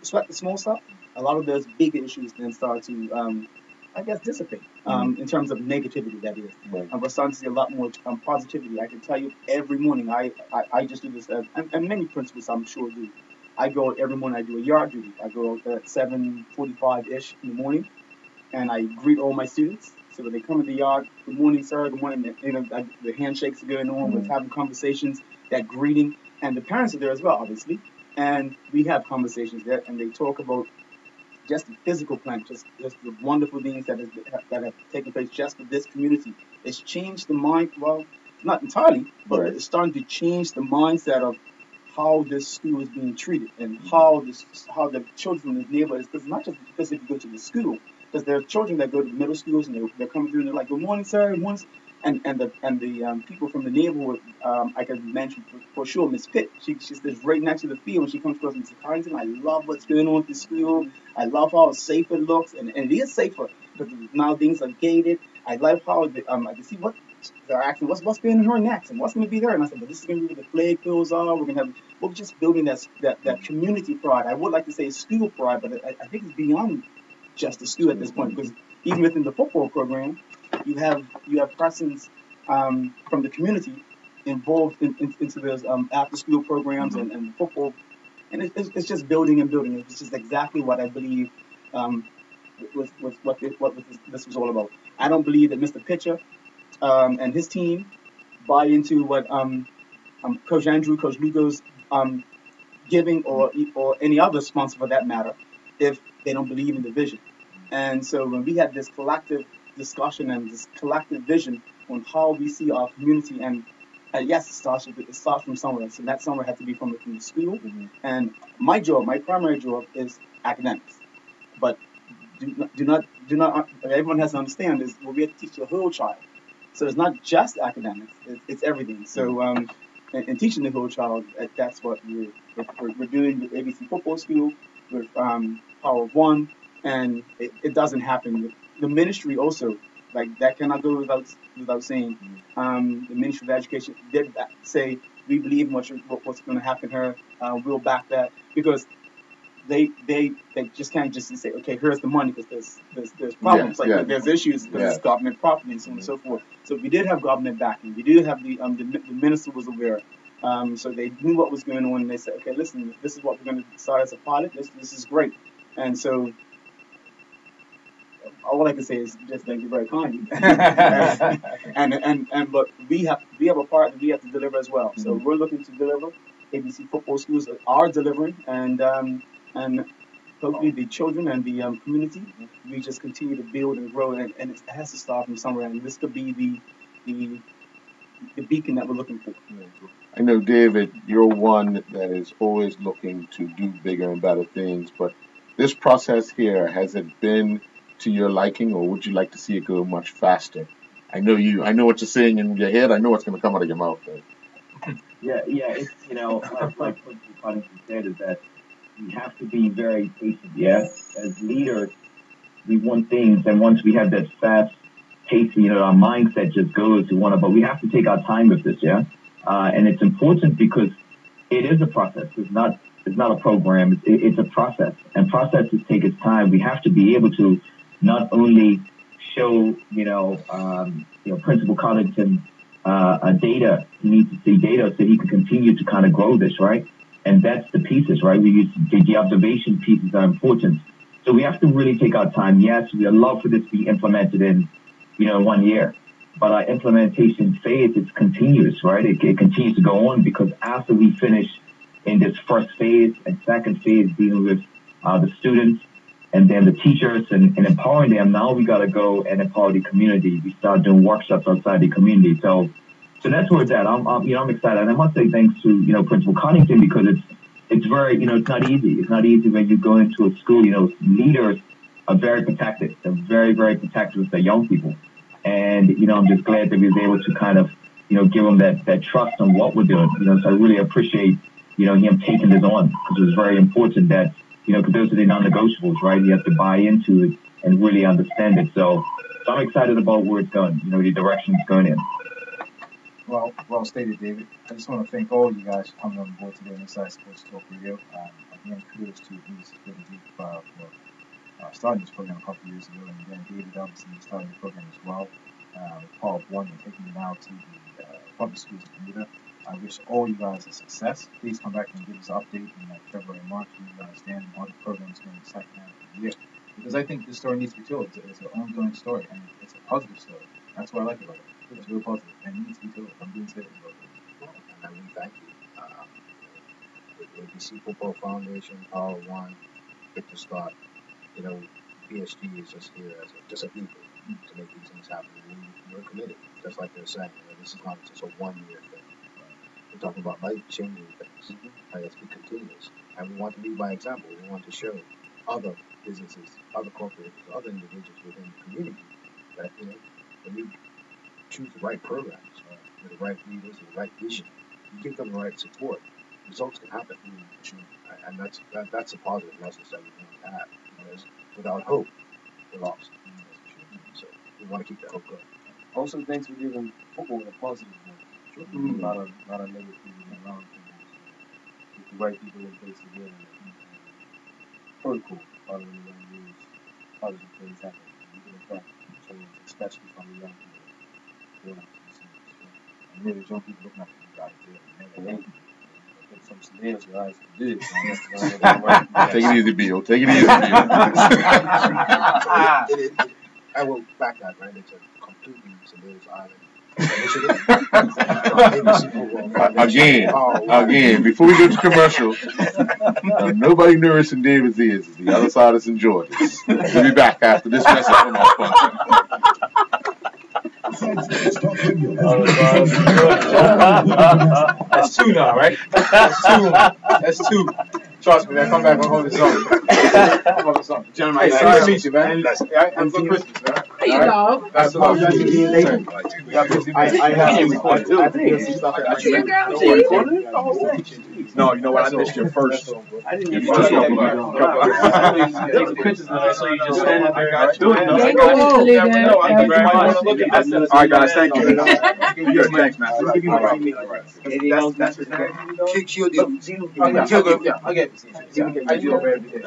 sweat the small stuff, a lot of those big issues then start to, I guess, dissipate in terms of negativity. That is, and we're starting to see a lot more positivity. I can tell you, every morning I just do this, and many principals I'm sure do. I go out every morning. I do a yard duty. I go out at 7:45 ish in the morning, and I greet all my students. So when they come in the yard, good morning, sir. Good morning. The handshakes are going on. We're having conversations. That greeting, and the parents are there as well, obviously. And we have conversations there, and they talk about just the physical plant, just the wonderful things that have taken place just for this community. It's changed the mind. Well, not entirely, but it's starting to change the mindset of how this school is being treated, and how the children in the neighborhood. Because not just because if you go to the school, because there are children that go to the middle schools and they're coming through and they're like, "Good morning, sir." Good morning. And the people from the neighborhood, I can mention for sure, Miss Pitt. She lives right next to the field, and she comes to us and says, "Carrington, I love what's going on at the school. I love how safe it looks, and it is safer because now things are gated. I love how I can see what they're asking, what's going on her next, and what's going to be there." And I said, "But this is going to be where the flag goes on. We're just building that community pride. I would like to say school pride, but I think it's beyond just the school at this point, because even within the football program, you have persons from the community involved into those after school programs and football, and it's just building and building. It's just exactly what I believe was what this was all about. I don't believe that Mr. Pitcher and his team buy into what Coach Andrew, Coach Lugo's giving, or any other sponsor for that matter, if they don't believe in the vision. And so when we had this collective discussion and this collective vision on how we see our community, and yes, it starts from somewhere. So that somewhere had to be from the school. And my primary job is academics. But do not. Everyone has to understand is we have to teach the whole child. So it's not just academics; it's everything. So and teaching the whole child. That's what we're doing with ABC Football School, with Power of One, and it doesn't happen. The ministry also, like, that cannot go without saying. The Ministry of Education did say, we believe in what's going to happen here. We'll back that, because they just can't just say, okay, here's the money, because there's problems, there's issues, because it's government property and so on and so forth. So we did have government backing. We did have the minister was aware. So they knew what was going on, and they said, okay, listen, this is what we're going to start as a pilot. This is great. And so all I can say is just thank you very kindly. But we have a part that we have to deliver as well. So we're looking to deliver. ABC Football Schools are delivering, and hopefully the children and the community, we just continue to build and grow, and it has to start from somewhere. And this could be the beacon that we're looking for. I know, David, you're one that is always looking to do bigger and better things, but this process here, has it been to your liking, or would you like to see it go much faster? I know what you're saying in your head. I know what's going to come out of your mouth. Yeah, it's, like what Connington said, is that we have to be very patient, As leaders, we want things, and once we have that fast pace, our mindset just goes to but we have to take our time with this, and it's important because it is a process. It's not a program. It's a process, and processes take its time. We have to be able to not only show, Principal Connington data. He needs to see data so he can continue to kind of grow this, right? And that's the pieces, right? The observation pieces are important. So we have to really take our time. Yes, we would love for this to be implemented in, 1 year. But our implementation phase is continuous, right? It continues to go on, because after we finish in this first phase and second phase dealing with the students and then the teachers and empowering them, now we got to go and empower the community. We start doing workshops outside the community. So that's where it's at. I'm excited. And I must say thanks to, Principal Connington, because it's very, it's not easy. It's not easy when you go into a school. Leaders are very protected. They're very, very protective of their young people. And, I'm just glad that we was able to kind of, give them that trust on what we're doing. So I really appreciate, him taking this on, because it was very important that, because those are the non-negotiables, right? You have to buy into it and really understand it. So I'm excited about where it's going, the direction it's going in. Well stated, David. I just want to thank all you guys for coming on board today on Inside Sports Talk Radio. Again, kudos to Mr. David for starting this program a couple of years ago, and then David obviously starting the program as well. Part of One, and taking it now to the public schools in Bermuda. I wish all you guys a success. Please come back and give us an update in February and March. We understand how the program is going in the second half of the year. Because I think this story needs to be told. It's an ongoing story, and it's a positive story. That's what I like about it. It's real positive, and it needs to be told. I'm being serious about it. And we thank you. With ABC Football Foundation, Power One, get to start. PSG is just here as just a vehicle to make these things happen. And we're committed, just like they're saying. This is not just a one-year thing. We're talking about life-changing things. And it's be continuous. And we want to lead by example. We want to show other businesses, other corporations, other individuals within the community that, when you choose the right programs, with the right leaders, and the right vision, you give them the right support, results can happen. And that's a positive message that we want to have. Because without hope, we're lost. So we want to keep that hope going. Also, thanks for giving football a positive note. A lot of negative people around people. With the right people in place together. Protocol, following the young rules, positive things happen. You can affect change, especially from the young people. And really, young people looking up to you guys. Put some nails in your eyes to do it. Take it easy, Bill. Take it easy, Bill. I will back that, right? It's a completely Salero's Island. Again, before we go to commercial, nobody knows in David's ears. The other side is in Georgia. We'll be back after this message from our sponsor. That's two now, right? That's two. Trust me, I come back and hold this on. something. Gentlemen, Hey, nice sorry to to meet you, man. And Have a good Christmas, man. There you go. That's I apologize for being late. I have record too. I have to do some stuff at my See you, job. girl. No, See we're you. recording it? Oh, thanks. No, you know what? I missed your first. I didn't Your even first know couple that. of There was pictures that I saw you just standing there. I do it. Thank you, Mr. Lugo. Thank you very much. Look at that. All right, guys. Thank you. Good, Thanks, man. Let me give you my email. That's his name. Kill you. I'll get it. I do over every day.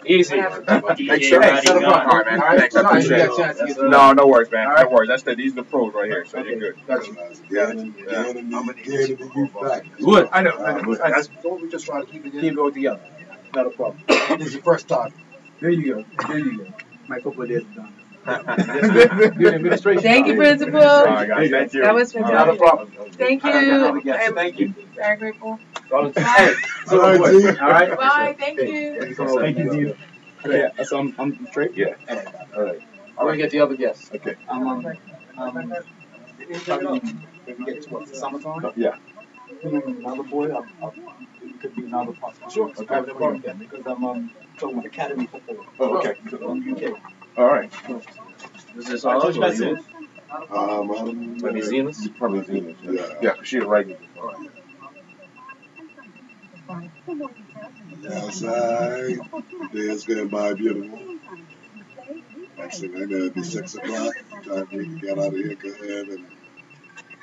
Easy. Thanks, sir. Hey, set up All right, man. Thanks. I appreciate it. No, no worries, man. No worries. These are the pros right here, so you're good. Got you. Good. I know. That's what we just try to keep it Keep in. going together. Not a problem. This is your first time. There you go. My couple of days done. Good administration. Thank you, Principal. All right, guys. Thank you. That was Not a fantastic. problem. Thank you. I'm Thank you. very grateful. Hey, so all right. Bye. Thank you. Thank you, Dean. Yeah, so I'm straight. Yeah. All right. I'm gonna get the other guests. Okay. Probably when we get towards the summertime. Yeah. Another boy, it could be another possible. Sure. Okay. Because I'm talking about academy football Oh, okay. from UK. All right. Is this I all? told you guys soon. Maybe Zenas? Probably Zenas. Yeah, because she had writing before. Outside, the day's going by beautiful. Next thing I know, it'll be 6 o'clock. Time we can get out of here, go ahead and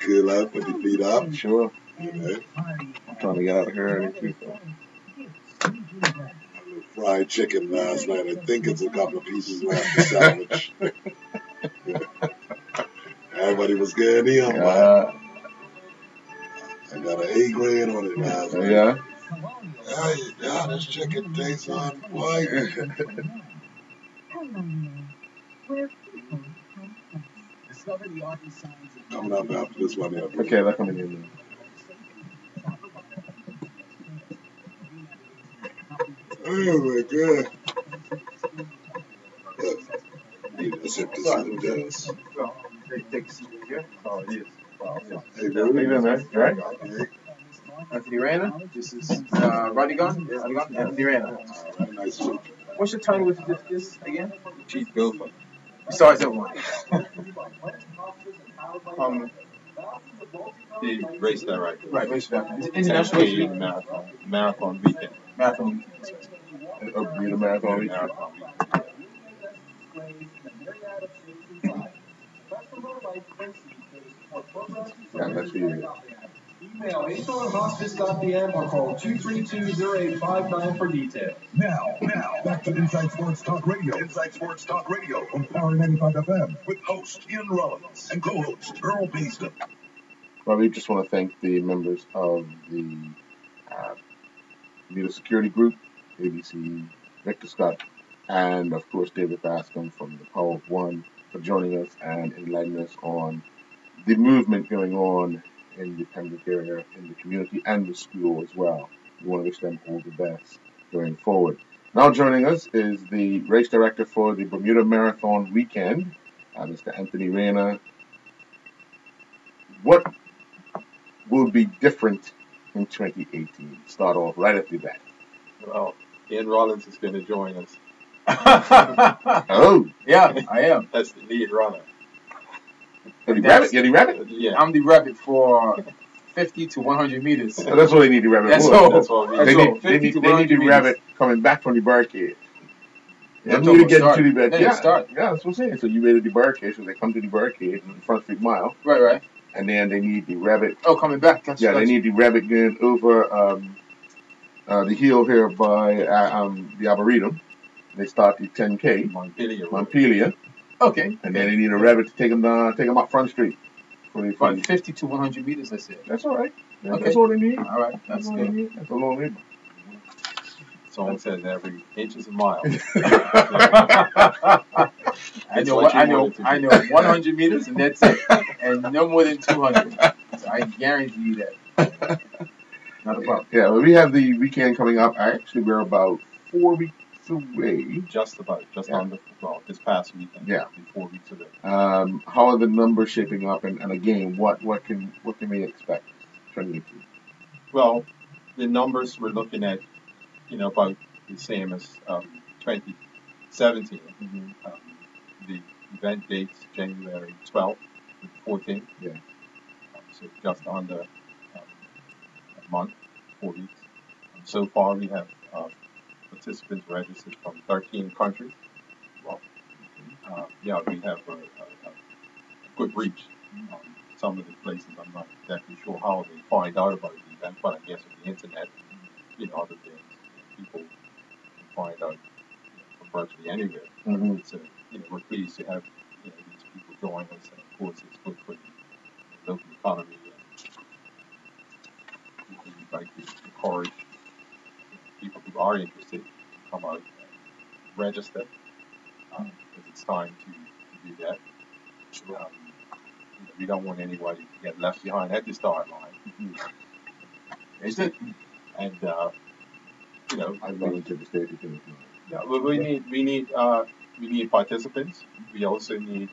cool up, put your feet up. Sure. You know, I'm trying to get out of here early too. So. fried chicken last night. I think it's a couple of pieces left to sandwich. Everybody was getting in, man. I got an A grade on it last night. Yeah. Yeah, this chicken tastes on point. Coming up after this one here. Okay, they're coming in. Oh my god. Let's hit this in the dust. Hey, How you doing, man? You all right? Anthony Rana. This is Roddy Gunn. Anthony Rana. Nice chicken. What's your title with this again? Chief Gopher. Besides that one. The race director. Right, race director. International race week. Marathon weekend. Marathon week. Bermuda marathon week. Marathon Yeah, let's see it. Email info@hospice.pm or call 232-0859 for details. Now, back to Inside Sports Talk Radio. Inside Sports Talk Radio on Power 95 FM with host Ian Rollins and co-host Earl Beeston. Well, we just want to thank the members of the Bermuda Security Group, ABC, Victor Scott, and of course David Bascom from the Power of One for joining us and enlightening us on the movement going on in the Pembroke area, in the community, and the school as well. We want to wish them all the best going forward. Now joining us is the race director for the Bermuda Marathon weekend, Mr. Anthony Rana. What will be different in 2018? Start off right after that. Well, Ian Rollins is going to join us. Oh, Yeah, I am. That's the lead runner. you're the rabbit. You're the rabbit. Yeah, I'm the rabbit for 50 to 100 meters. So that's what they need the rabbit That's for. all. that's what we That's They all. need, they 50 need, to they need 100 the meters. rabbit coming back from the barricade. They I'm need to talking get about to the barricade. starting. Yeah, start. Yeah, that's what I'm saying. So you rated the barricade, so they come to the barricade in the front 3 mile, Right. and then they need the rabbit. Oh, coming back. Gotcha, Yeah, they gotcha. need the rabbit going over the hill here by the Arboretum. They start the 10K, Montpelier, Okay. and then they need a rabbit to take them down, take them up Front Street. From 50 to 100 meters, I said. That's all right. Okay. That's all they need. All right, that's all they good. need. That's all they need. someone says every inch is a mile. I know 100 meters, and that's it, and no more than 200. So I guarantee you that. Not a problem. Yeah, well, we have the weekend coming up. Actually, we're about 4 weeks away. Just under, well, this past weekend. Yeah. 4 weeks away. How are the numbers shaping up? And again, what can we expect? 2018? Well, the numbers we're looking at, about the same as 17. Mm-hmm. The event dates January 12th to 14th. Yeah. So just under a month, 4 weeks. So far, we have participants registered from 13 countries. Well, yeah, we have a good reach. Some of the places I'm not exactly sure how they find out about the event, but I guess with the internet, other things, people can find out from virtually anywhere. Mm-hmm. So, we're pleased to have these people join us, and of course, it's good for the local economy. And we'd like to encourage people who are interested to come out and register, because it's time to do that. We don't want anybody to get left behind at the start line. Is it? And I run into the state again. yeah, well, we need participants. We also need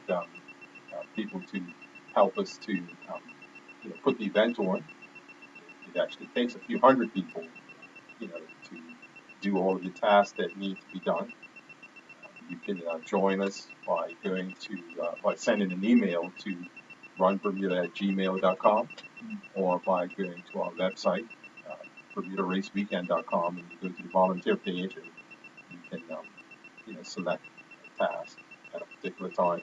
people to help us to put the event on. It actually takes a few hundred people, to do all of the tasks that need to be done. You can join us by going to by sending an email to runbermuda@gmail.com, or by going to our website, BermudaRaceWeekend.com, and you go to the volunteer page, and you can select a task at a particular time.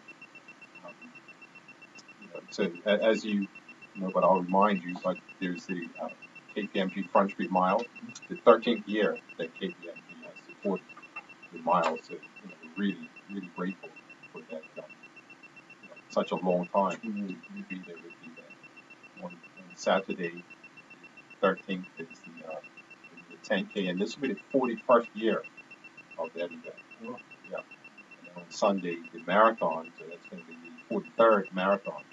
So as you know, but I'll remind you, but there's the KPMG Front Street Mile, the 13th year that KPMG has supported the mile. So we're really, really grateful for that. Such a long time to be there with the on Saturday, 13th is the 10K, and this will be the 41st year of that event. Oh. Yeah. And on Sunday, the marathon, so that's going to be the 43rd marathon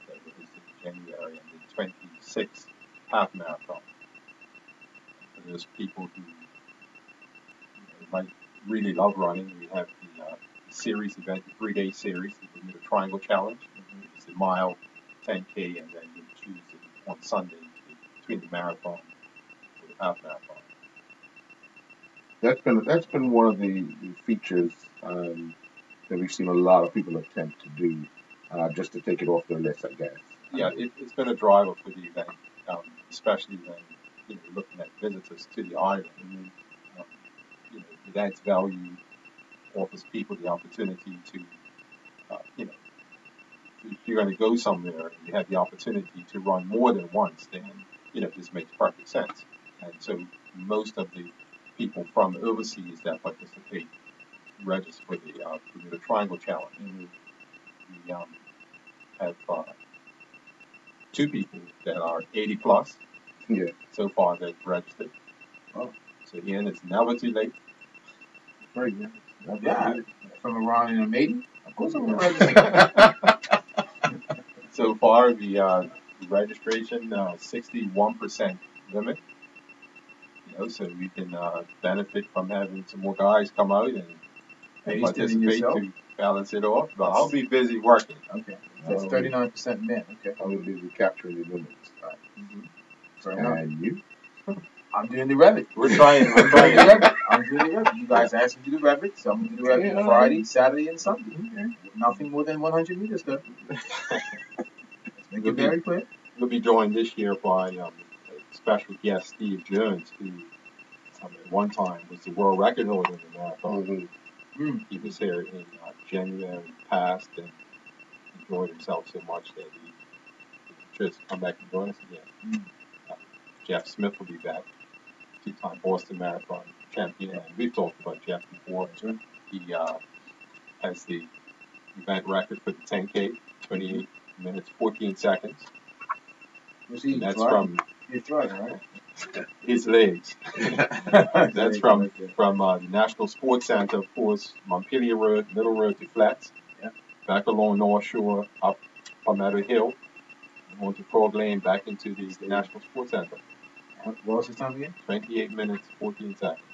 that is in January, and the 26th half marathon. For those people who might really love running, we have the series event, the 3-day series, the Bermuda Triangle Challenge. It's a mile, 10K, and then you choose on Sunday between the marathon or the half marathon. That's been one of the features that we've seen a lot of people attempt to do, just to take it off their list, I guess. Yeah, it's been a driver for the event, especially when you're looking at visitors to the island. It adds value, offers people the opportunity to, if you're going to go somewhere and you have the opportunity to run more than once, then this makes perfect sense. And so most of the people from overseas that participate register for the Bermuda Triangle Challenge. We have 2 people that are 80 plus. Yeah. So far that registered. Oh. So again, it's never too late. Very good. Yeah. From around in a maiden, of course I'm going to register. So far, the registration 61% limit. So we can benefit from having some more guys come out and participate to balance it off. But I'll be busy working. Okay. That's 39% men. Okay. I will be capturing the limits. All right. And you? I'm doing the Revit. We're trying. I'm trying the Revit. I'm doing the Revit. You guys asked me to do the Revit, so I'm going to do the Revit Friday, Saturday, and Sunday. Okay. Nothing more than 100 meters, though. Let's make it very clear. We'll be joined this year by a special guest, Steve Jones, who at one time was the world record holder in the marathon. He was here in January past and enjoyed himself so much that he chose to come back and join us again. Jeff Smith will be back, 2-time Boston Marathon champion. And we've talked about Jeff before. He has the event record for the 10K, 28 minutes, 14 seconds. And that's from his legs. That's from the National Sports Center, of course, Montpelier Road, Middle Road to Flats, back along North Shore, up Palmetto Hill, onto Frog Lane, back into the National Sports Center. What was his time again? 28 minutes, 14 seconds.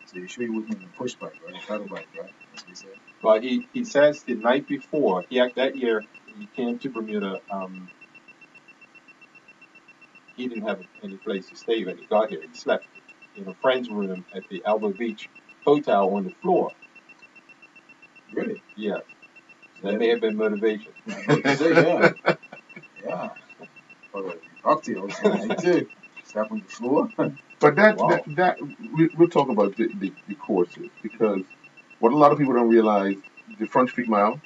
So you sure he wasn't in a push bike, right? A pedal bike, right? That's what he said. But he says the night before, that year, he came to Bermuda. He didn't have any place to stay when he got here. He slept in a friend's room at the Elbow Beach Hotel on the floor. Really? Yeah. That may have been motivation. Yeah. Yeah. Or cocktails. I too. Step on the floor. But Wow. we'll talk about the courses, because what a lot of people don't realize, the Front Street Mile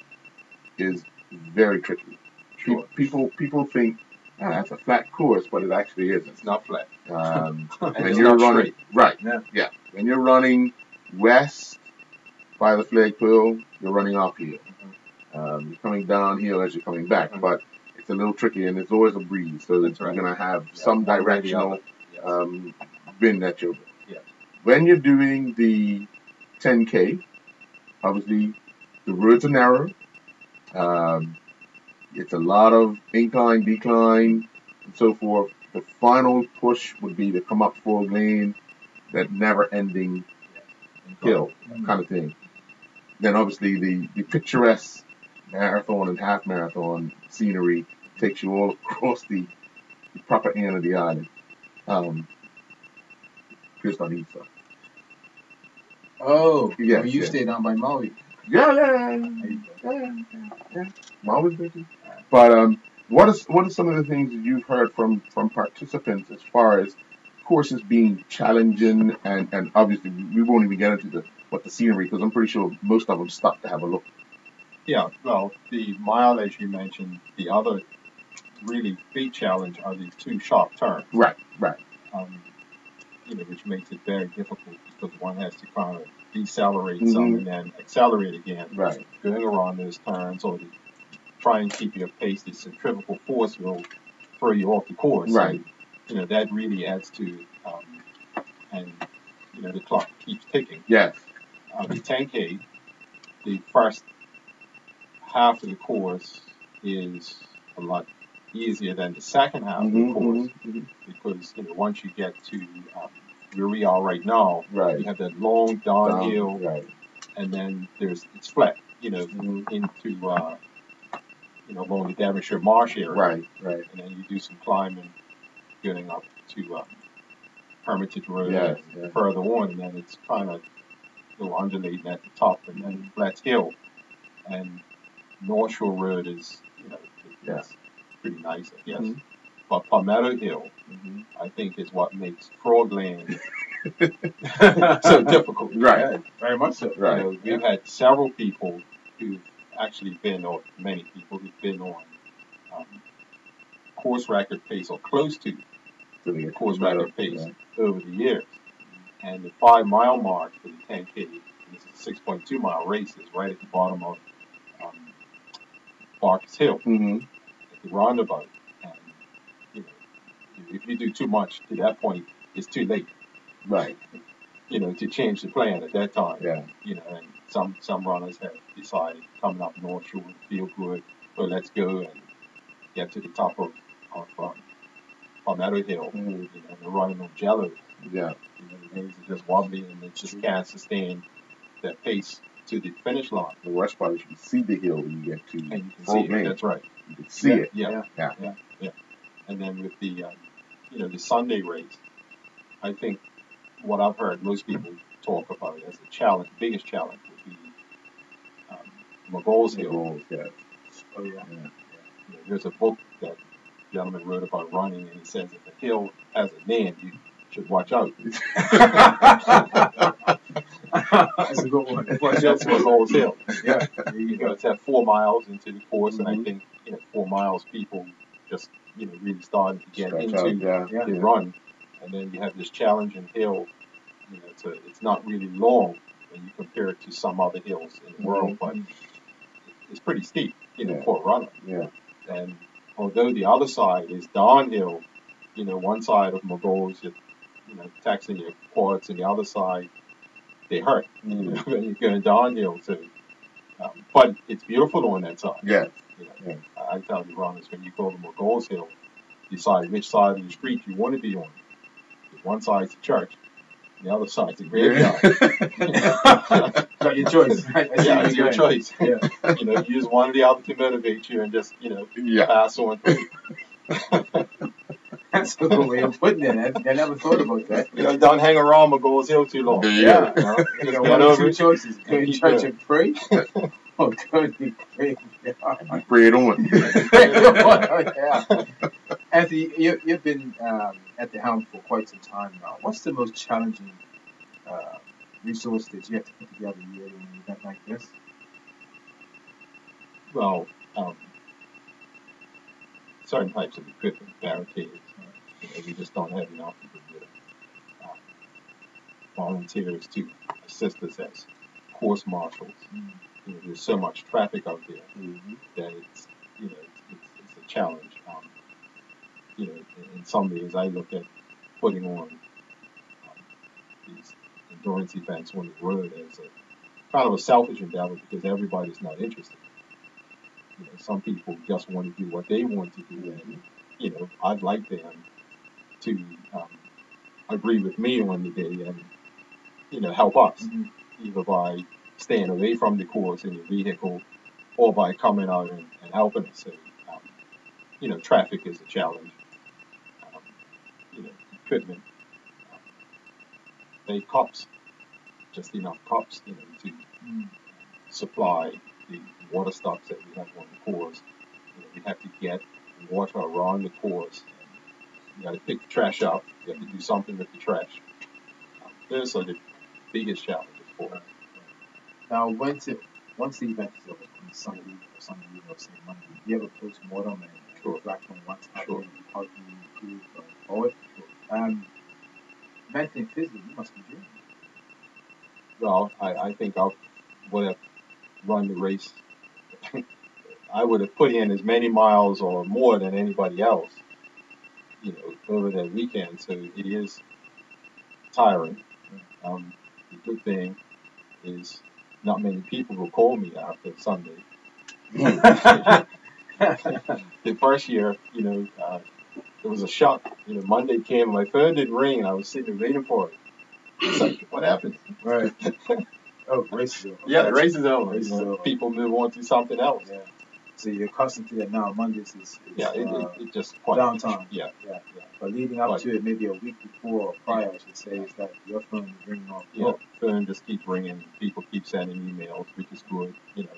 is very tricky. Sure. People think, that's a flat course, but it actually isn't. It's not flat. And it's you're not running straight. right. Yeah. When you're running west by the flagpole, you're running uphill. You're coming downhill as you're coming back, but it's a little tricky, and it's always a breeze, so That's you're right. going to have Yeah, some one way or the directional other. Yes. wind that you'll do. Yes. When you're doing the 10K, obviously the roads are narrow. It's a lot of incline, decline, and so forth. The final push would be to come up 4 lane, that never-ending hill kind of thing. Then obviously the picturesque marathon and half marathon scenery takes you all across the proper end of the island. Just on the east side. Oh, Yes, you yes. stay down by Maui. Yeah. Always busy. But what are some of the things that you've heard from participants as far as courses being challenging, and obviously we won't even get into what the scenery, because I'm pretty sure most of them stop to have a look. Yeah, well, the mile, as you mentioned, the other really big challenge are these 2 sharp turns. Right. Which makes it very difficult, because one has to kind of decelerate some and then accelerate again. Right. Going around those turns, or to try and keep your pace, the centrifugal force will throw you off the course. Right. And, that really adds to, and the clock keeps ticking. Yes. The 10K, the first half of the course is a lot easier than the second half of the course, because once you get to where we are right now, you have that long downhill, and then it's flat, into along the Devonshire Marsh area, Right. and then you do some climbing, getting up to Hermitage Road, and further on, and then it's kind of a little undulating at the top, and then flat hill, and North Shore Road is, it's pretty nice, I guess. But Palmetto Hill, I think, is what makes Frogland so difficult. Right. Very much so. Right. We've had several people who've actually been, or many people who've been on course record pace, or close to course record pace over the years. And the 5-mile mark for the 10K, this is a 6.2 mile race, is right at the bottom of Barker's Hill, at the roundabout. And if you do too much to that point, it's too late. Right. To change the plan at that time. Yeah. And some runners have decided, coming up North Shore, feel good, but let's go and get to the top of Palmetto Hill. And they're running on jello. Yeah. The legs are just wobbly, and they just can't sustain that pace to the finish line. The worst part is you can see the hill when you get to and you can see it. That's right. You can see it. Yeah. And then with the the Sunday race, I think what I've heard most people talk about as a challenge, biggest challenge, would be McGall's Hill. Oh yeah. There's a book that a gentleman wrote about running, and he says if a hill has a name, you should watch out. That's a good one. That's McGall's Hill. Yeah. It's at 4 miles into the course, and I think 4 miles people just really starting to get into the run, and then you have this challenging hill. It's not really long when you compare it to some other hills in the world, but it's pretty steep, for a runner. Yeah. And although the other side is downhill, one side of McGall's, taxing your quads, and the other side, they hurt. When you're going downhill too. But it's beautiful on that side. Yeah. I tell you, runners, when you go to McGall's Hill, decide which side of the street you want to be on. One side's the church, and the other side's the graveyard. Got your choice. It's your choice. Yeah. Use one or the other to motivate you, and just pass on through. That's a good way of putting it. I never thought about that. You know, don't hang around McGall's Hill too long. There you Yeah. go. You know, Get one of over two it. choices. Go in Keep church going. and pray, or go in the graveyard. You pray it on. Yeah. Anthony, you've been at the helm for quite some time now. What's the most challenging resource that you have to put together yearly in an event like this? Well, certain types of equipment, barricades, you know, we just don't have enough of the volunteers to assist us as course marshals. You know, there's so much traffic out there that it's, you know, it's a challenge. You know, in some ways, I look at putting on these endurance events on the road as a kind of a selfish endeavor because everybody's not interested. You know, some people just want to do what they want to do, and you know, I'd like them to agree with me on the day and you know help us either by staying away from the course in your vehicle or by coming out and helping us. So, you know, traffic is a challenge. You know, equipment, they cops, just enough cops, you know, to supply the water stocks that we have on the course. You know, we have to get water around the course. You got to pick the trash up. You have to do something with the trash. Those are the biggest challenges for us. Now, once the event is over, on Sunday or Sunday evening or say Monday, do you ever post mortem and reflect on what's happening, how can you improve going forward? Mentally and physically, you must be dreaming. Well, I think I would have run the race. I would have put in as many miles or more than anybody else, you know, over that weekend. So it is tiring. The good thing is not many people will call me after Sunday. The first year, you know, it was a shock. You know, Monday came, my phone didn't ring, and I was sitting there waiting for it. It's like, what happened? Right. Oh, race is over. Yeah, the race is over. Race is over. People move on to something else. Yeah. So you're accustomed to that now. Mondays is It just quite downtime. Yeah. But leading up to it, maybe a week before or prior, I should say, is that your phone is ringing off. Yeah, phone just keeps ringing. People keep sending emails, which is good. You know,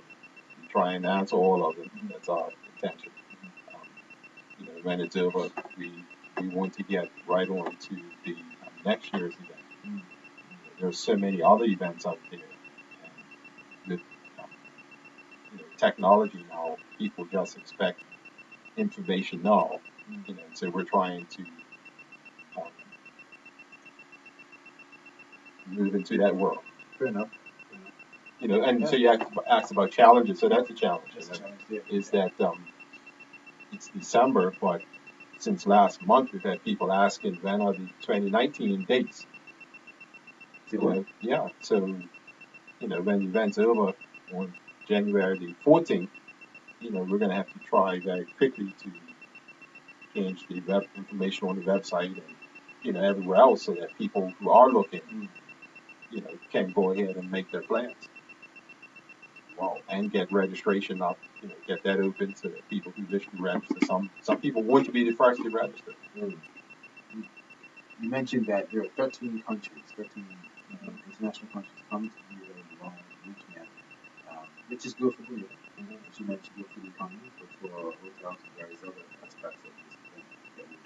we try and answer all of them. That's our intention. You know, when it's over, we want to get right on to the next year's event. There's so many other events out there. And with you know, technology now, people just expect information now. You know, so we're trying to move into that world. Fair enough. You know, and so you asked about challenges. So that's a challenge. Is that it's December, but since last month we've had people asking when are the 2019 dates. Yeah. So you know, when the event's over on January the 14th, you know, we're going to have to try very quickly to change the web information on the website and you know everywhere else so that people who are looking, you know, can go ahead and make their plans. Wow, and get registration up, you know, get that open so that people who wish to register. Some people want to be the first to register. You mentioned that there are 13 countries, 13 international countries coming to the long weekend, which is good for Bermuda. As you mentioned, good for the economy, good for hotels and various other aspects of this event that we need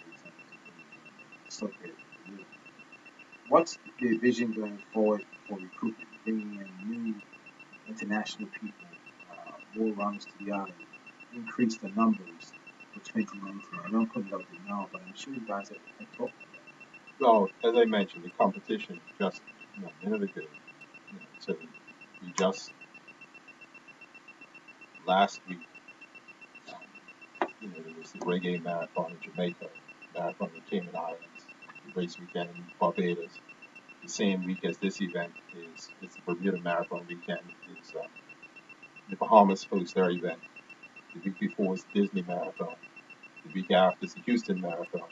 to celebrate Bermuda. What's the vision going forward for recruitment, bringing in new international people, more runners to the island, increase the numbers for 2019? I know I'm putting it out there now, but I'm sure you guys have talked about that. Well, as I mentioned, the competition just a minute ago. You know, so we just last week, you know, there was the Reggae Marathon in Jamaica, Marathon in Cayman Islands, the race weekend in Barbados. The same week as this event is the Bermuda Marathon weekend. Is the Bahamas hosts their event. The week before is the Disney Marathon. The week after is the Houston Marathon.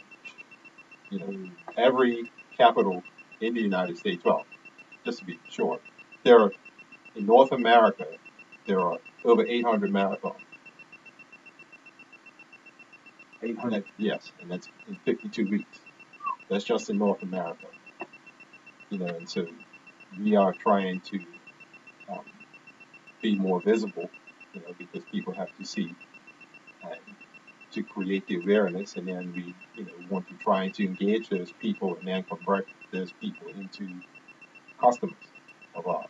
You know, every capital in the United States, well, just to be short, in North America, there are over 800 marathons. 800. Yes, and that's in 52 weeks. That's just in North America. And so we are trying to um, be more visible, because people have to see and to create the awareness, and then we, want to try to engage those people and then convert those people into customers of ours.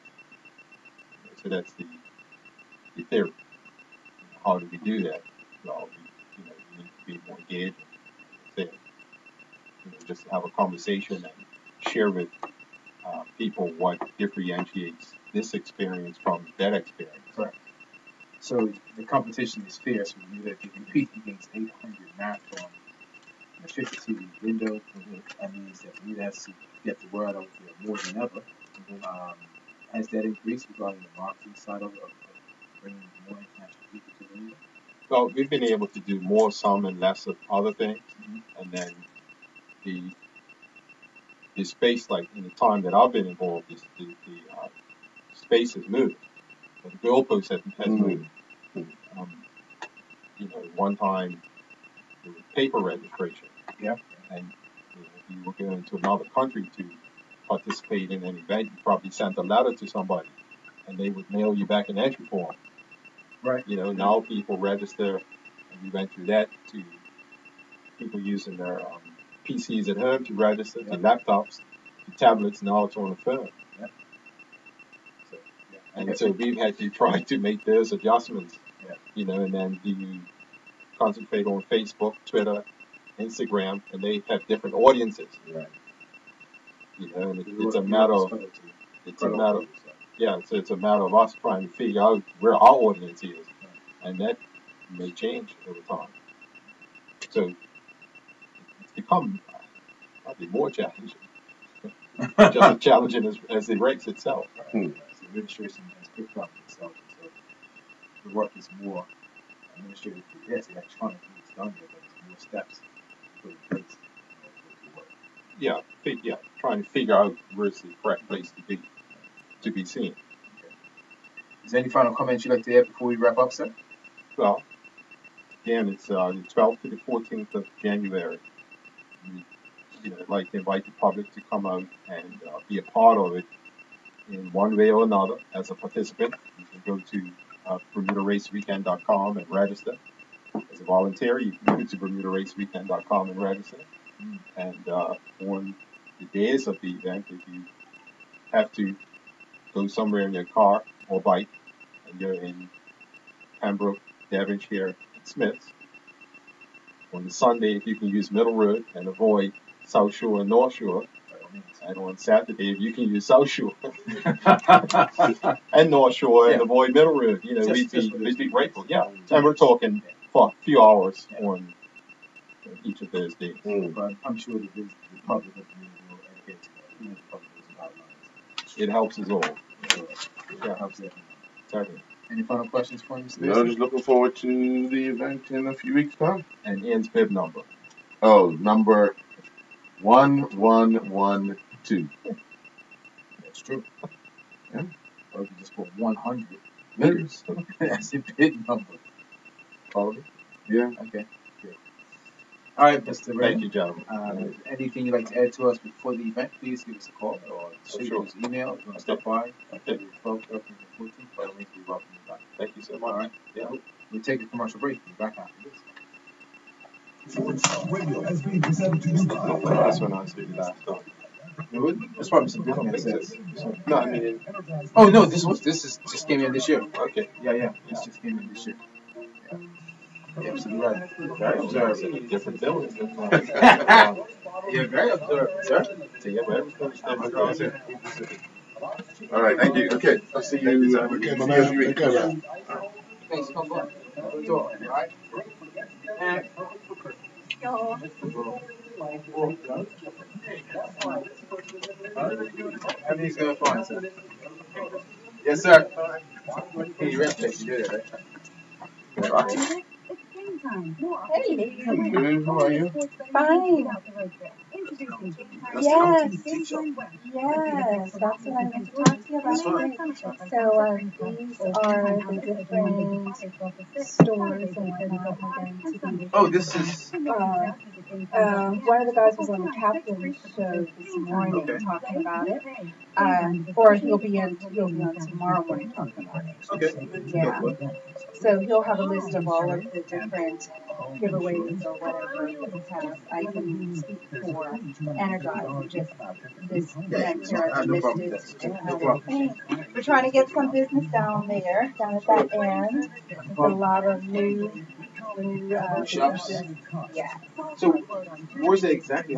So that's the theory. How do we do that? Well, we need to be more engaged. Say, just to have a conversation and share with people what differentiates this experience from that experience. Correct. So the competition is fierce. We knew that if you compete against 800 marathon in a 52-week window, that means that we have to get the word out there more than ever. Has that increased regarding the marketing side of bringing more international people to Bermuda? Well, we've been able to do more, some, and less of other things, and then the space, like in the time that I've been involved, the space has moved. So the goalpost has moved. One time it was paper registration. Yeah. And if you were going to another country to participate in an event, you probably sent a letter to somebody, and they would mail you back an entry form. Right. Now people register, and we went through that to people using their PCs at home to register, to laptops, to tablets. Now it's on the phone. Yeah. And so we've had to try to make those adjustments. Yeah. And then you concentrate on Facebook, Twitter, Instagram, and they have different audiences. Right. And it's a matter of so it's a matter of us trying to figure out where our audience is, and that may change over time. So it's become probably more challenging, just as challenging as the race itself. Right. So registration has picked up itself, so the work is more administrative. Yes, electronically it's done there, but it's more steps to put in place to work. Yeah, trying to figure out where's the correct place to be seen. Okay. Is there any final comments you'd like to add before we wrap up, sir? Well, again, it's the 12th to the 14th of January. I'd like to invite the public to come out and be a part of it in one way or another as a participant. You can go to BermudaRaceWeekend.com and register. As a volunteer, you can go to BermudaRaceWeekend.com and register. And on the days of the event, if you have to go somewhere in your car or bike, and you're in Pembroke, Devonshire, and Smiths, on the Sunday, if you can use Middle Road and avoid South Shore and North Shore, and on Saturday, if you can use South Shore and North Shore and avoid Middle Road, we'd be grateful. Yeah, and we're talking for a few hours on each of those days. But I'm sure the public will adhere to that. It helps us all. That helps everyone. Certainly. Any final questions for me, Stacey? No, just looking forward to the event in a few weeks' time. And Ian's bib number. Oh, number 1112. That's true. Yeah. Or if you just put 100 meters, that's a big number. Follow me? Yeah. Okay. Good. All right, Mr. Ray. Thank you, gentlemen. Anything you'd like to add to us before the event, please give us a call or shoot us an email. If you want to stop by, the 12th, 13th, and 14th, by all means, we welcome you back. Thank you so much. All right. Yeah. We'll take a commercial break. We'll be back after this. Radio has been presented to you by. That's when I see the last time. There's probably some different accents. No, I mean. Oh no, this just came in this year. Okay. Yeah. This just came in this year. Yeah. You're absolutely right. Very observant. Different buildings. You're very observant, sir. So yeah, but everything's different. All right, thank you. Okay, I'll see you. Okay, my man. Okay, Thanks, come on. All right. Everything's going fine, sir. Yes, sir. Hey, you rest check. You did it, right? Hey, how are you? Fine. Yes, yes, that's what I want to talk to you about today. So these are the different stores that we're going to be. Oh, this is One of the guys was on the Captain show this morning talking about it, or he'll be on tomorrow morning talking about it. okay. Yeah. So he'll have a list of all of the different giveaways or whatever that he has. I can speak for Energize and just this next year I've listed and how they're paying. We're trying to get some business down there, down at that end. There's a lot of new shops. businesses. Yeah. So, where's it exactly?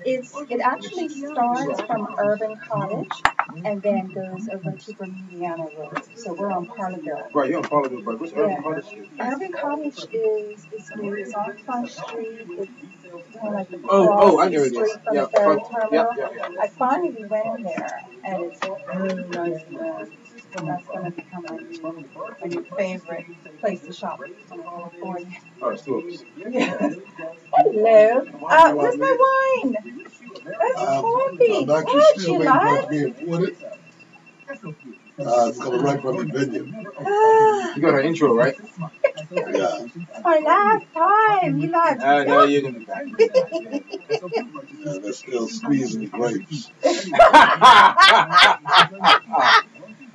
It actually starts from Urban Cottage and then goes over to Bermuda Road. So we're on Parlaville. Right, you're on Parlaville, but where's Urban Cottage? Urban Cottage is new. It's on Front Street. It's kind of like the I know it is. street from Yeah, the ferry yeah. terminal. I finally went in there, and it's really nice and nice. So that's going to become my new favorite place to shop in California. Oh, it's close. Yes. Hello. Where's my wine? Where's the coffee? I'm actually What, still you waiting for it like? to be imported. It's coming right from Virginia. You got an intro, right? Yeah. It's my last time. You like No, you're going to be back. They're still squeezing the grapes.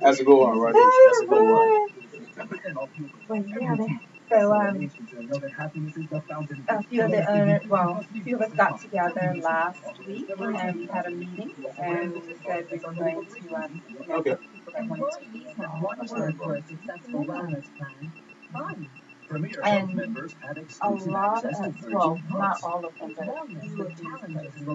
That's a good one, right? That's a good one. Well, yeah, so a few of the owners, well, a few of us got together last week and we had a meeting and we said we were going to, Okay. people that wanted to be involved. And a lot of, well, not all of them, but a few of these places.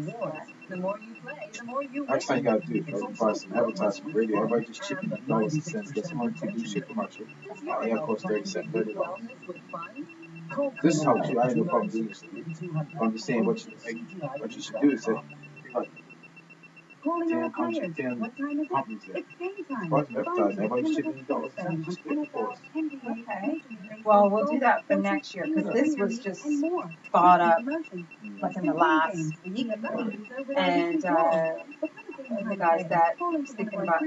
The more you play, the more you win. Next thing you gotta do is buy some advertising radio. Everybody just chipping dollars and cents. Get someone to do shit commercial. Yeah, of course, 30 cents, $30. This is how I ain't no problem doing this. I'm just saying what you should do is say, like, 10 companies there. Start advertising. Everybody chipping dollars and cents. Just get the course. Okay. Well, we'll do that for next year because this was just thought up like in the last week. And the guys that was thinking about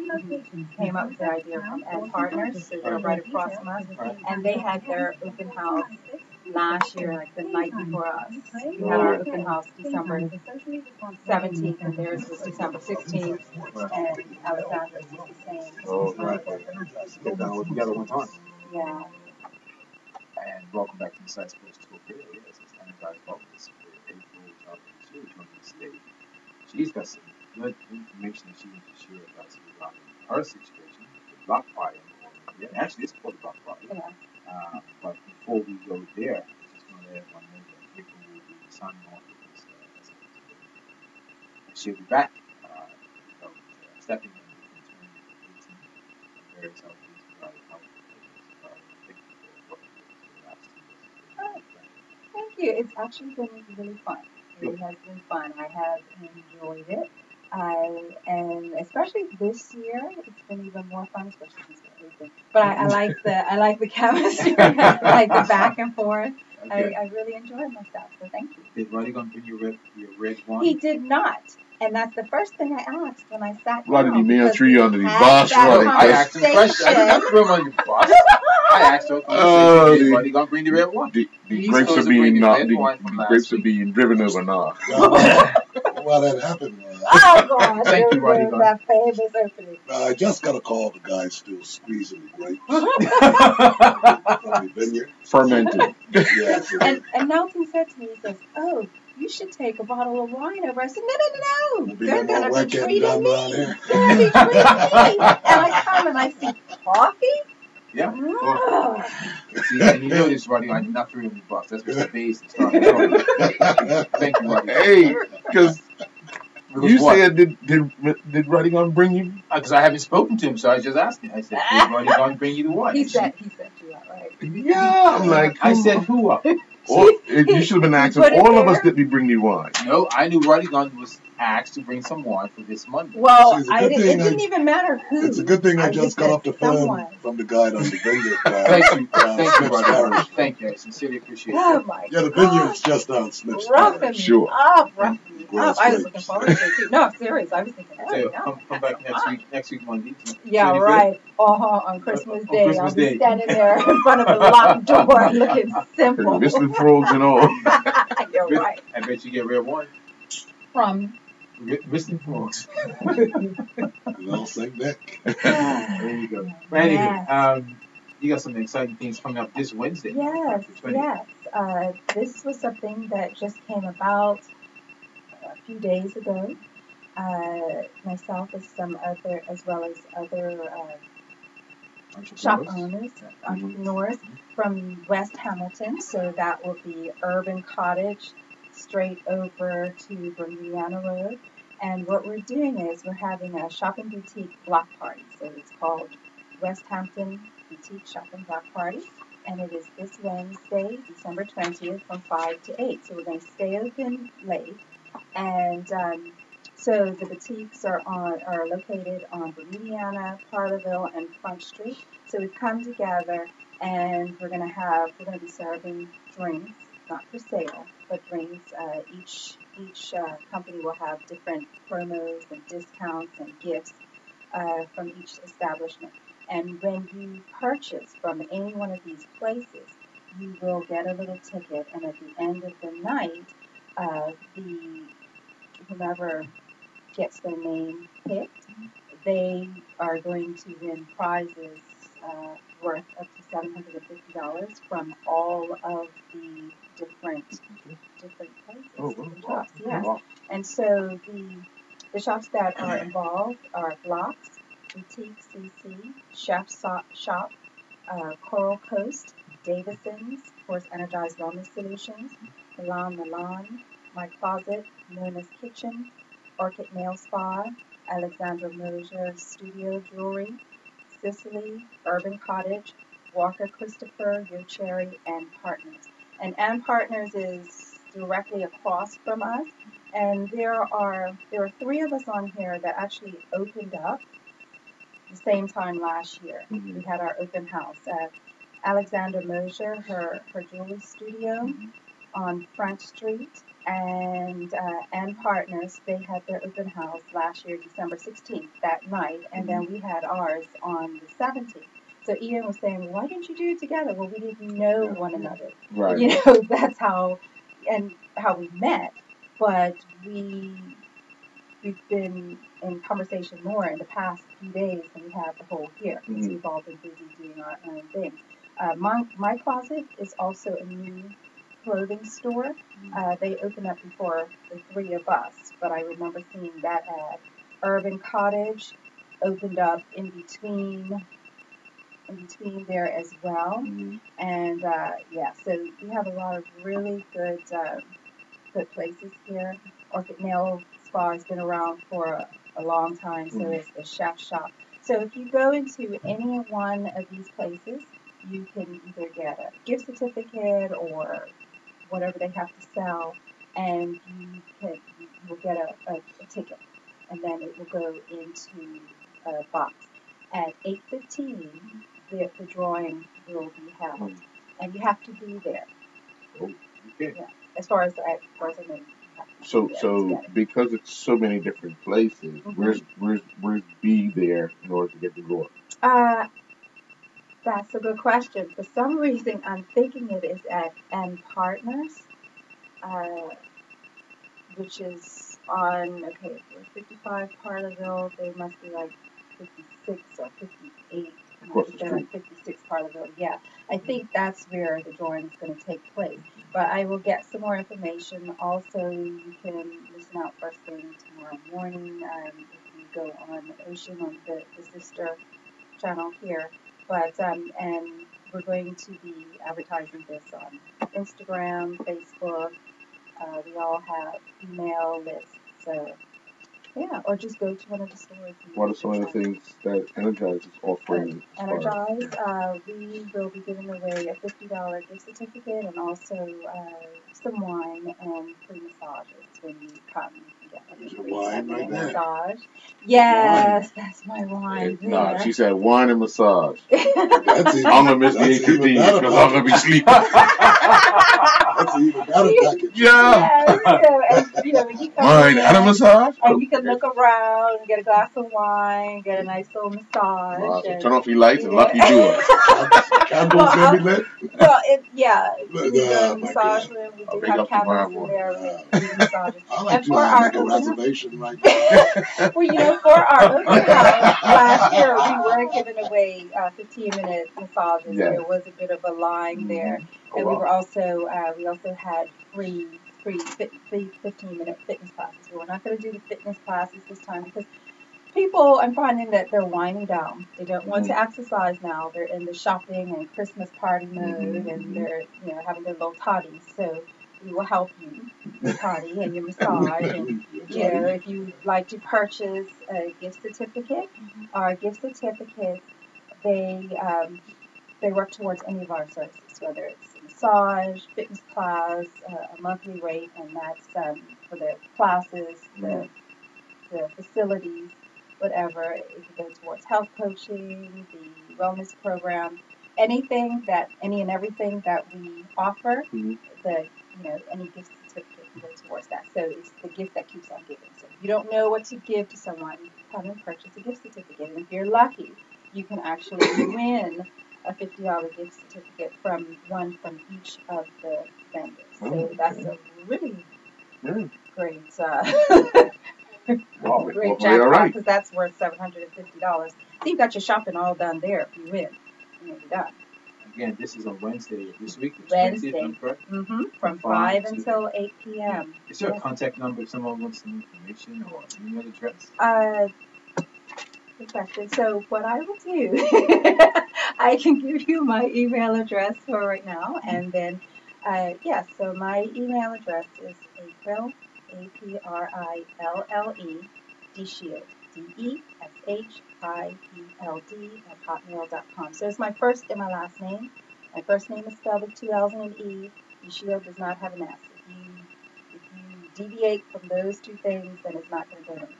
came up with the idea from Ed Partners, so they're right across from us. And they had their open house last year, like the night before us. We had our open house December 17th, and theirs was December 16th, and Alexandra's was the same. Oh, right. Get down all together one time. Yeah. And welcome back to Inside Sports Talk Radio. Yes, it's Energized Focus with April She's on the stage. She's got some good information that she wants to share about her situation, the block party. Yeah, actually, it's called the block party. Yeah. But before we go there, I just want to let everyone know that April will be signing off with us. And she'll be back. Stepping in 2018. Various outreach regarding health. Thank you. It's actually been really fun. It really has been fun. I have enjoyed it. And especially this year, it's been even more fun, especially since everything. But I like the chemistry, I like the back and forth. Okay. I really enjoyed myself. So thank you. Did Roddy gonna bring your red wine? He did not. And that's the first thing I asked when I sat Roddy, down. the man because threw you under the we bus, had that Roddy. I asked him a question. I did not throw him on your bus. I asked her, is Roddy gonna bring the red wine? The He's grapes supposed are to bring being the not red the wine from last grapes are week. being driven over now. Well, that happened. Oh, God. Thank you, Roddy. That famous opening. I just got a call. The guy's still squeezing the grapes from the vineyard. Fermented. Yeah. And Nelson said to me, he says, oh, you should take a bottle of wine over. I said, no. There'll be They're no more going to work be getting treating done me. around here. They're going to be treating me. And I come and I see coffee. Yeah. Oh. See, and you know this, Roddy. I'm not throwing him in the bus. That's Mr. Bass that started trouble. Thank you, Roddy. Hey, because you what? said did Roddy gonna bring you? Because I haven't spoken to him, so I was just asking. I said, is Roddy gonna bring you the wine? He said you that, right? Yeah, I'm like, I said, who up? Or, you should have been asking put it all of us there? that we bring you wine. No, I knew Roddy Gunn was asked to bring some wine for this Monday. Well, See, it's a it good thing didn't even matter who. It's a good thing I just got off the phone someone. from the guy on the vineyard. Thank you, Smith's Roddy. Parish. Thank you. I sincerely appreciate Oh, it. my Yeah, the God. vineyard's just on Smith's Roughing Parish. Sure. me up, roughing me grass I was looking grapes. forward to it too. No, I'm serious. I was thinking, oh, So no, come back next week Monday. yeah, 25th. right. On Christmas Day, Christmas I'll be Day. standing there in front of a locked door looking simple. Whistling frogs and all. You're right. I bet you get red wine. From Whistling frogs. I'll sing that. There you go. But anyway, you got some exciting things coming up this Wednesday. Yes, yes. This was something that just came about a few days ago. Myself as well as other shop owners, entrepreneurs from West Hamilton. So that will be Urban Cottage, straight over to Bermuda Road. And what we're doing is we're having a shopping boutique block party. So it's called West Hampton Boutique Shopping Block Party. And it is this Wednesday, December 20th from 5 to 8. So we're going to stay open late. And so the boutiques are located on Bermuda, Parleville, and Front Street. So we've come together and we're going to be serving drinks, not for sale, but drinks. Each company will have different promos and discounts and gifts from each establishment. And when you purchase from any one of these places, you will get a little ticket, and at the end of the night, whomever gets their name picked, they are going to win prizes worth up to $750 from all of the different places, different shops. Yes. And so the shops that are involved are Blocks, Boutique CC, Chef Shop, Coral Coast, Davison's, of course, Energized Wellness Solutions, Milan, My Closet, Nona's Kitchen, Orchid Nail Spa, Alexandra Mosier Studio Jewelry, Sicily, Urban Cottage, Walker Christopher, Yo Cherry, and Partners. And Partners is directly across from us. And there are 3 of us on here that actually opened up the same time last year. We had our open house at Alexandra Mosier, her jewelry studio on Front Street, and Partners. They had their open house last year, December 16th, that night, and then we had ours on the 17th. So Ian was saying, why didn't you do it together? Well, we didn't know one another. Right. You know, that's how we met. But we've been in conversation more in the past few days than we have the whole year, because we've all been busy doing our own things. My Closet is also a new clothing store. They opened up before the 3 of us, but I remember seeing that ad. Urban Cottage opened up in between there as well. And so we have a lot of really good places here. Orchid Nail Spa has been around for a long time, so it's the Chef Shop. So if you go into any one of these places, you can either get a gift certificate or whatever they have to sell, and you will get a ticket, and then it will go into a box. At 8:15, the drawing will be held, and you have to be there. Okay. Yeah. As far as I know. So because it's so many different places, where's B there in order to get the drawer? That's a good question. For some reason, I'm thinking it is at Partners, which is on 55 Parleville. They must be like 56 or 58. Across the street. 56 Parleville. Yeah, I think that's where the drawing is going to take place. But I will get some more information. Also, you can listen out first thing tomorrow morning if you go on Ocean on the sister channel here. But and we're going to be advertising this on Instagram, Facebook. We all have email lists, so yeah, or just go to one of the stores. What are some of the things that Energize is offering? Energize, we will be giving away a $50 gift certificate and also some wine and free massages when you come. Wine right there. Massage. Yes, that's my wine. No, she said wine and massage. That's even, I'm gonna miss the AQD because I'm gonna be sleeping. That's even better package. Yeah. Yeah, You know, when you come Wine in and a massage? and you can look around and get a glass of wine, get a nice little massage. Wow, so And, turn off your lights and yeah. lock your door. Candles Well, can be lit. Well, yeah, But, we go oh in the my massage God. room. We I'll do pick have up tomorrow candles in morning. there. We do massages. I like And to for our make a open house, reservation right now. well, you know, for our open house last year, we were giving away 15-minute massages. Yeah. There was a bit of a line there, Oh, and we wow. were also we also had free 15-minute fitness classes. We were not going to do the fitness classes this time because people, I'm finding that they're winding down. They don't want to exercise now. They're in the shopping and Christmas party mode, and they're, you know, having their little toddies. So we will help you, your toddy and your massage. And, you know, if you like to purchase a gift certificate, our gift certificates, they work towards any of our services, whether it's a massage, fitness class, a monthly rate, and that's for the classes, the facilities, whatever. It could go towards health coaching, the wellness program, any and everything that we offer. Any gift certificate can go towards that. So it's the gift that keeps on giving. So if you don't know what to give to someone, come and purchase a gift certificate. And if you're lucky, you can actually win a $50 gift certificate from each of the vendors. So that's a really great great jackpot, because that's worth $750. So you've got your shopping all done there if you win. And you'll be done. Again, this is on Wednesday of this week, the Wednesday. 20th, I'm correct? From 5 until 8 p.m. Is there a contact number if someone wants some information or email address? Good question. So what I will do, I can give you my email address for right now, and then, so my email address is April, APRILLE, DShield, DESHIELD @hotmail.com. So it's my first and my last name. My first name is spelled with 2 L's and an E. DShield does not have an S. If you deviate from those two things, then it's not going to go anywhere.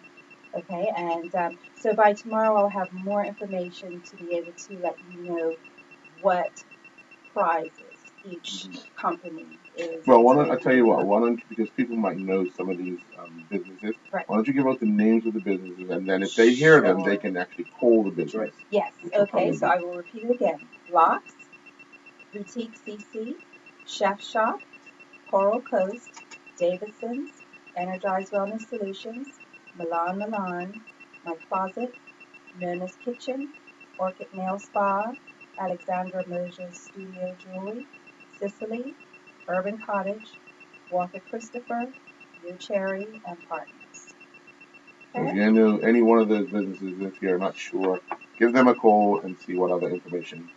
Okay, and so by tomorrow I'll have more information to be able to let you know what prizes each company is. Well, I tell you what, because people might know some of these businesses, right. Why don't you give out the names of the businesses, and then if they hear them, they can actually call the business. Yes, okay, so I will repeat it again. Locks, Boutique CC, Chef Shop, Coral Coast, Davidson's, Energized Wellness Solutions, Milan, My Closet, Nona's Kitchen, Orchid Nail Spa, Alexandra Mosier's Studio Jewelry, Sicily, Urban Cottage, Walker Christopher, New Cherry, and Partners. Okay. If you know any one of those businesses, if you're not sure, give them a call and see what other information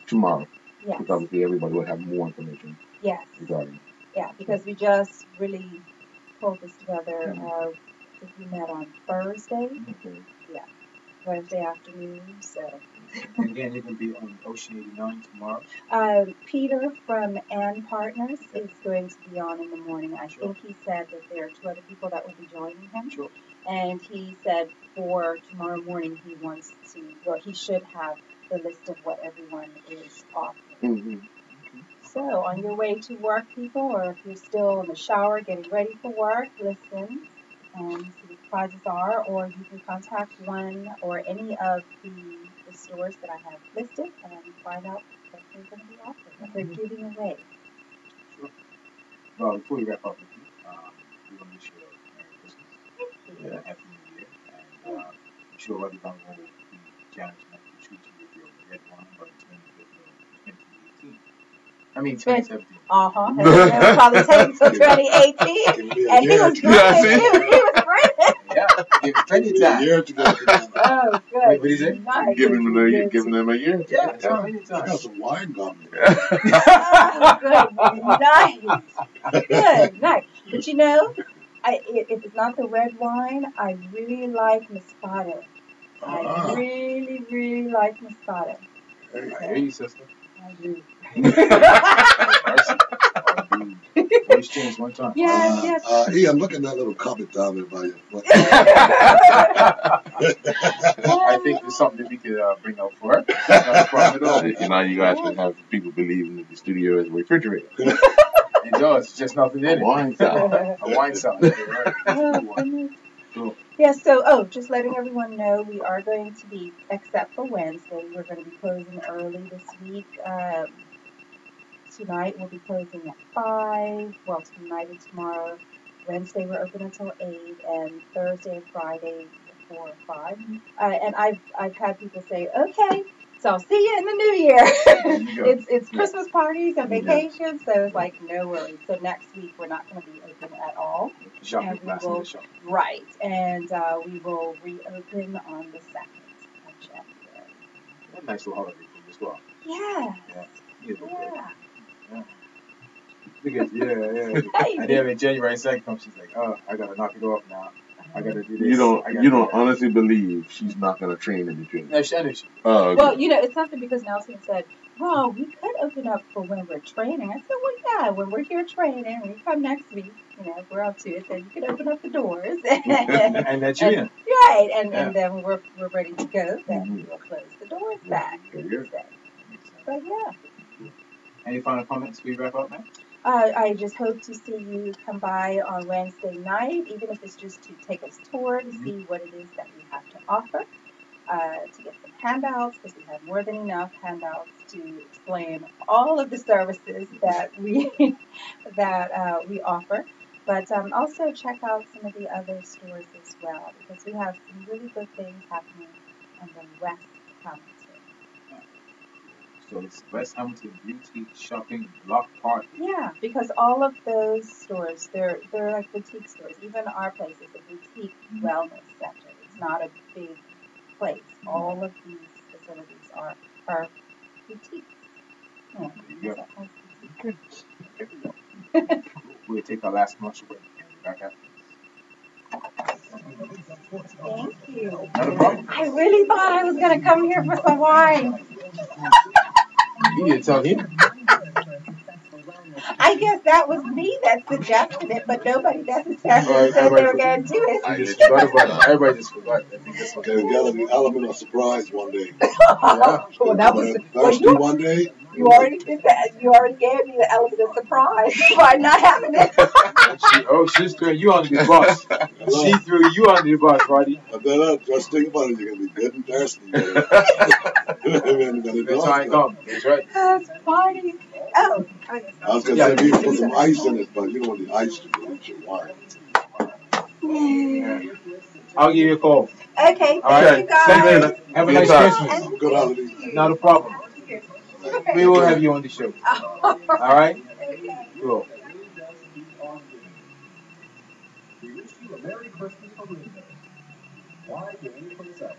tomorrow. Yes. Because obviously everybody will have more information regarding it. Yeah, because we just really pulled this together. We met on Thursday. Yeah, Thursday afternoon. So. Again, you're going to be on Ocean 89 tomorrow. Peter from Ann Partners is going to be on in the morning. I think he said that there are 2 other people that will be joining him. Sure. And he said for tomorrow morning he should have the list of what everyone is offering. So on your way to work, people, or if you're still in the shower getting ready for work, listen and see what the prizes are, or you can contact one or any of the stores that I have listed and find out what they're going to be offering, what they're giving away. Sure. Well, before we wrap up with you, we want to wish you a Merry Christmas and a Happy New Year. And I'm sure everyone will be challenged enough to treat you with your red wine, but it's going to be 2018. I mean, 2017. It'll probably take till 2018. And he was grinning. He was grinning. Yeah, give plenty of time. Oh, good. Wait, what is it? Nice. Giving them a year. Yeah, plenty of time. I got some wine gum. Oh, good. Nice. Good. Nice. But you know, if it's not the red wine, I really like Moscato. I really, really like Moscato. I hear you, sister. I do. Voice change one time. Yes. I'm looking at that little cupboard down there by your foot. I think there's something that we could bring out for her. Not a problem at all. You know, you guys can have people believing that the studio is a refrigerator. And does. It's just nothing in it. Wine cellar. A wine cellar. Yeah, Oh, right. goodness. Cool. Yeah, so, just letting everyone know, we are going to be, except for Wednesday, we're going to be closing early this week. Tonight we'll be closing at 5. Well, tonight and tomorrow. Wednesday we're open until 8, and Thursday and Friday 4 or 5. And I've had people say, okay, so I'll see you in the new year. There you go. It's Christmas parties and Yeah. vacations, so it's like no worries. So next week we're not going to be open at all. Shopping, And we last will, minute shopping. right, and we will reopen on the 2nd of January. A nice little holiday for you as well. Yeah. Yeah. You look good. Yeah. Yeah. Because, yeah. And then when January 2nd comes, she's like, oh, I gotta knock it off now. I gotta do this. You don't I gotta you do don't that. honestly believe she's not gonna train in the gym. No, I know she. Oh, okay. Well, it's something because Nelson said, well, we could open up for when we're training. I said, well, yeah, when we're here training, when you come next week, if we're up to it, then you can open up the doors. And let you in. Right, and Yeah. then we're ready to go. Then we'll close the doors back. There you go. But yeah. Any final comments before we wrap up, man? I just hope to see you come by on Wednesday night, even if it's just to take us tour to see what it is that we have to offer, to get some handouts, because we have more than enough handouts to explain all of the services that we we offer. But also check out some of the other stores as well, because we have some really good things happening in the West Hamilton. So it's West Hamilton Beauty Shopping Block Party. Yeah, because all of those stores, they're like boutique stores. Even our place is a boutique wellness center. It's not a big place. All of these facilities are boutiques. Yeah, There you go. okay. We'll take our last commercial break and be back after Thank you. Not a problem. I really thought I was going to come here for some wine. You didn't tell him. I guess that was me that suggested it, but nobody necessarily said they were going to do it. I just forgot about it. Everybody just forgot. I think that's what There's got to be an element of surprise one day. Yeah. Well, that was Thirsty one day. you already did that. You already gave me the element of surprise by not having it. She's throwing you under the bus. She threw you under the bus, buddy. Just think about it. You're going to be good and thirsty. That's how I come. That's right. That's funny. Oh, okay. I was going to say, we can put some ice in it, but you don't want the ice to dilute your wine. Yeah. I'll give you a call. Okay, All right. thank you guys. Thank you. Have a nice Christmas. Good holidays. Not a problem. We will have you on the show. All right? Cool. We wish you a Merry Christmas from Linda. Why do we for yourself?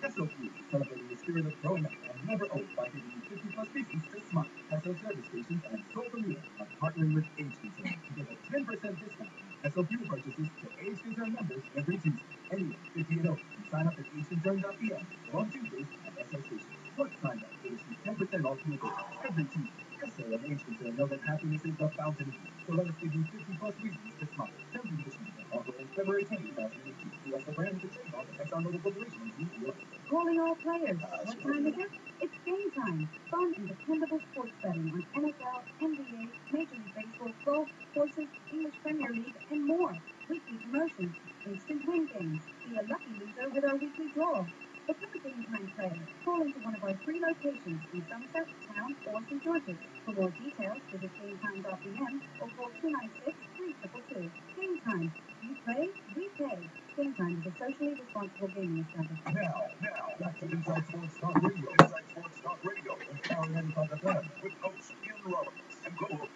SOQ is celebrating the spirit of growing up and never old by giving you 50 plus reasons to smile. SO service stations and Soul Bermuda are partnering with Age Concern to give a 10% discount on SOQ purchases to Age Concern members every Tuesday. Anyone 50 and over can sign up at ageconcern.pm or on Tuesdays at SO stations. Once signed up, they receive 10% off vehicles every Tuesday. SO and Age Concern know that happiness is the fountain of youth. So let us give you 50 plus reasons to smile. Terms and conditions offer in February 20, 2018. U.S. brand is a trademark of ExxonMobil Corporation in New York. Calling all players. What time is it? It's game time. Fun and dependable sports betting on NFL, NBA, Major League Baseball, golf, horses, English Premier League, and more. Weekly promotions, instant win games. Be a lucky loser with our weekly draw. Become a game time player. Call into one of our 3 locations in Somerset, Town, or St. George's. For more details, visit gametime.pm or call 296-3222. Game time. You play, we pay. Game time is a socially responsible gaming establishment. Now, back to Inside Sports Talk Radio. Inside Sports Talk Radio on Power 95 FM with hosts Ian Rollins and Global.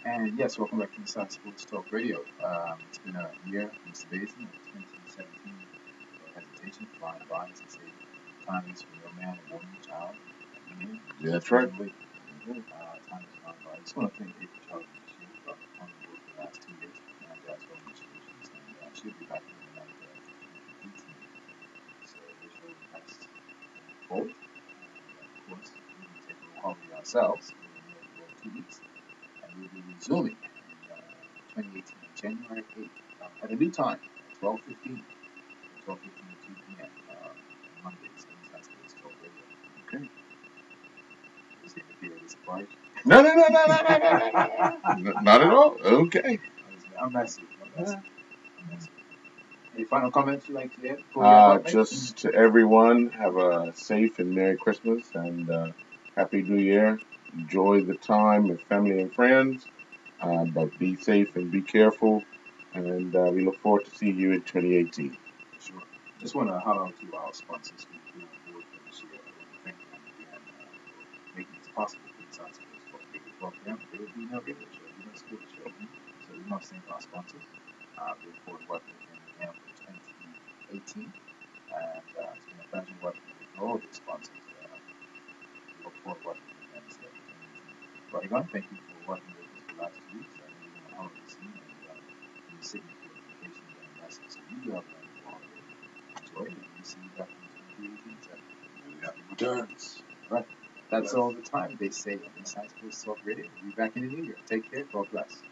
And yes, welcome back to Inside Sports Talk Radio. It's been a year, Mr. Basin, 2017. No hesitation, flying by to say time is for your man, woman, child. Yeah, that's right. Time is gone by. I just want to thank April Charles this year for on the board for the last 2 years. And that's all institutions. And she'll be back in the night 18. So we show the best forward. Of course, we will take a holiday ourselves for 2 weeks. And we'll be resuming in 2018, January 8th, at a new time, 12:15 to 2 p.m. Mondays, Inside Sports Talk Radio. Okay. Is it the period of surprise? No. Not at all. Okay. I'm messy. Any final comments you'd like to add before we wrap up, mate? Just to everyone, have a safe and Merry Christmas and Happy New Year. Enjoy the time with family and friends, but be safe and be careful. And we look forward to seeing you in 2018. Sure. Just want to highlight to our sponsors who've been on board for this year. I want to thank them again for making this possible for Inside Sports Talk Radio. Without them, there would be no radio show, no sports show. So we must thank our sponsors. We look forward to working with them again for 2018. And it's been a pleasure working with all the sponsors. We look forward to working with them instead of 2018. But again, thank you for working with us the last 2 weeks. I know you're on holiday season and you're sitting for vacation and resting. So you go out there and holiday. Enjoy it, and we'll see you back in 2018. Happy returns. Right. That's all the time they say on Inside Sports Talk Radio. We'll be back in the new year. Take care. God bless.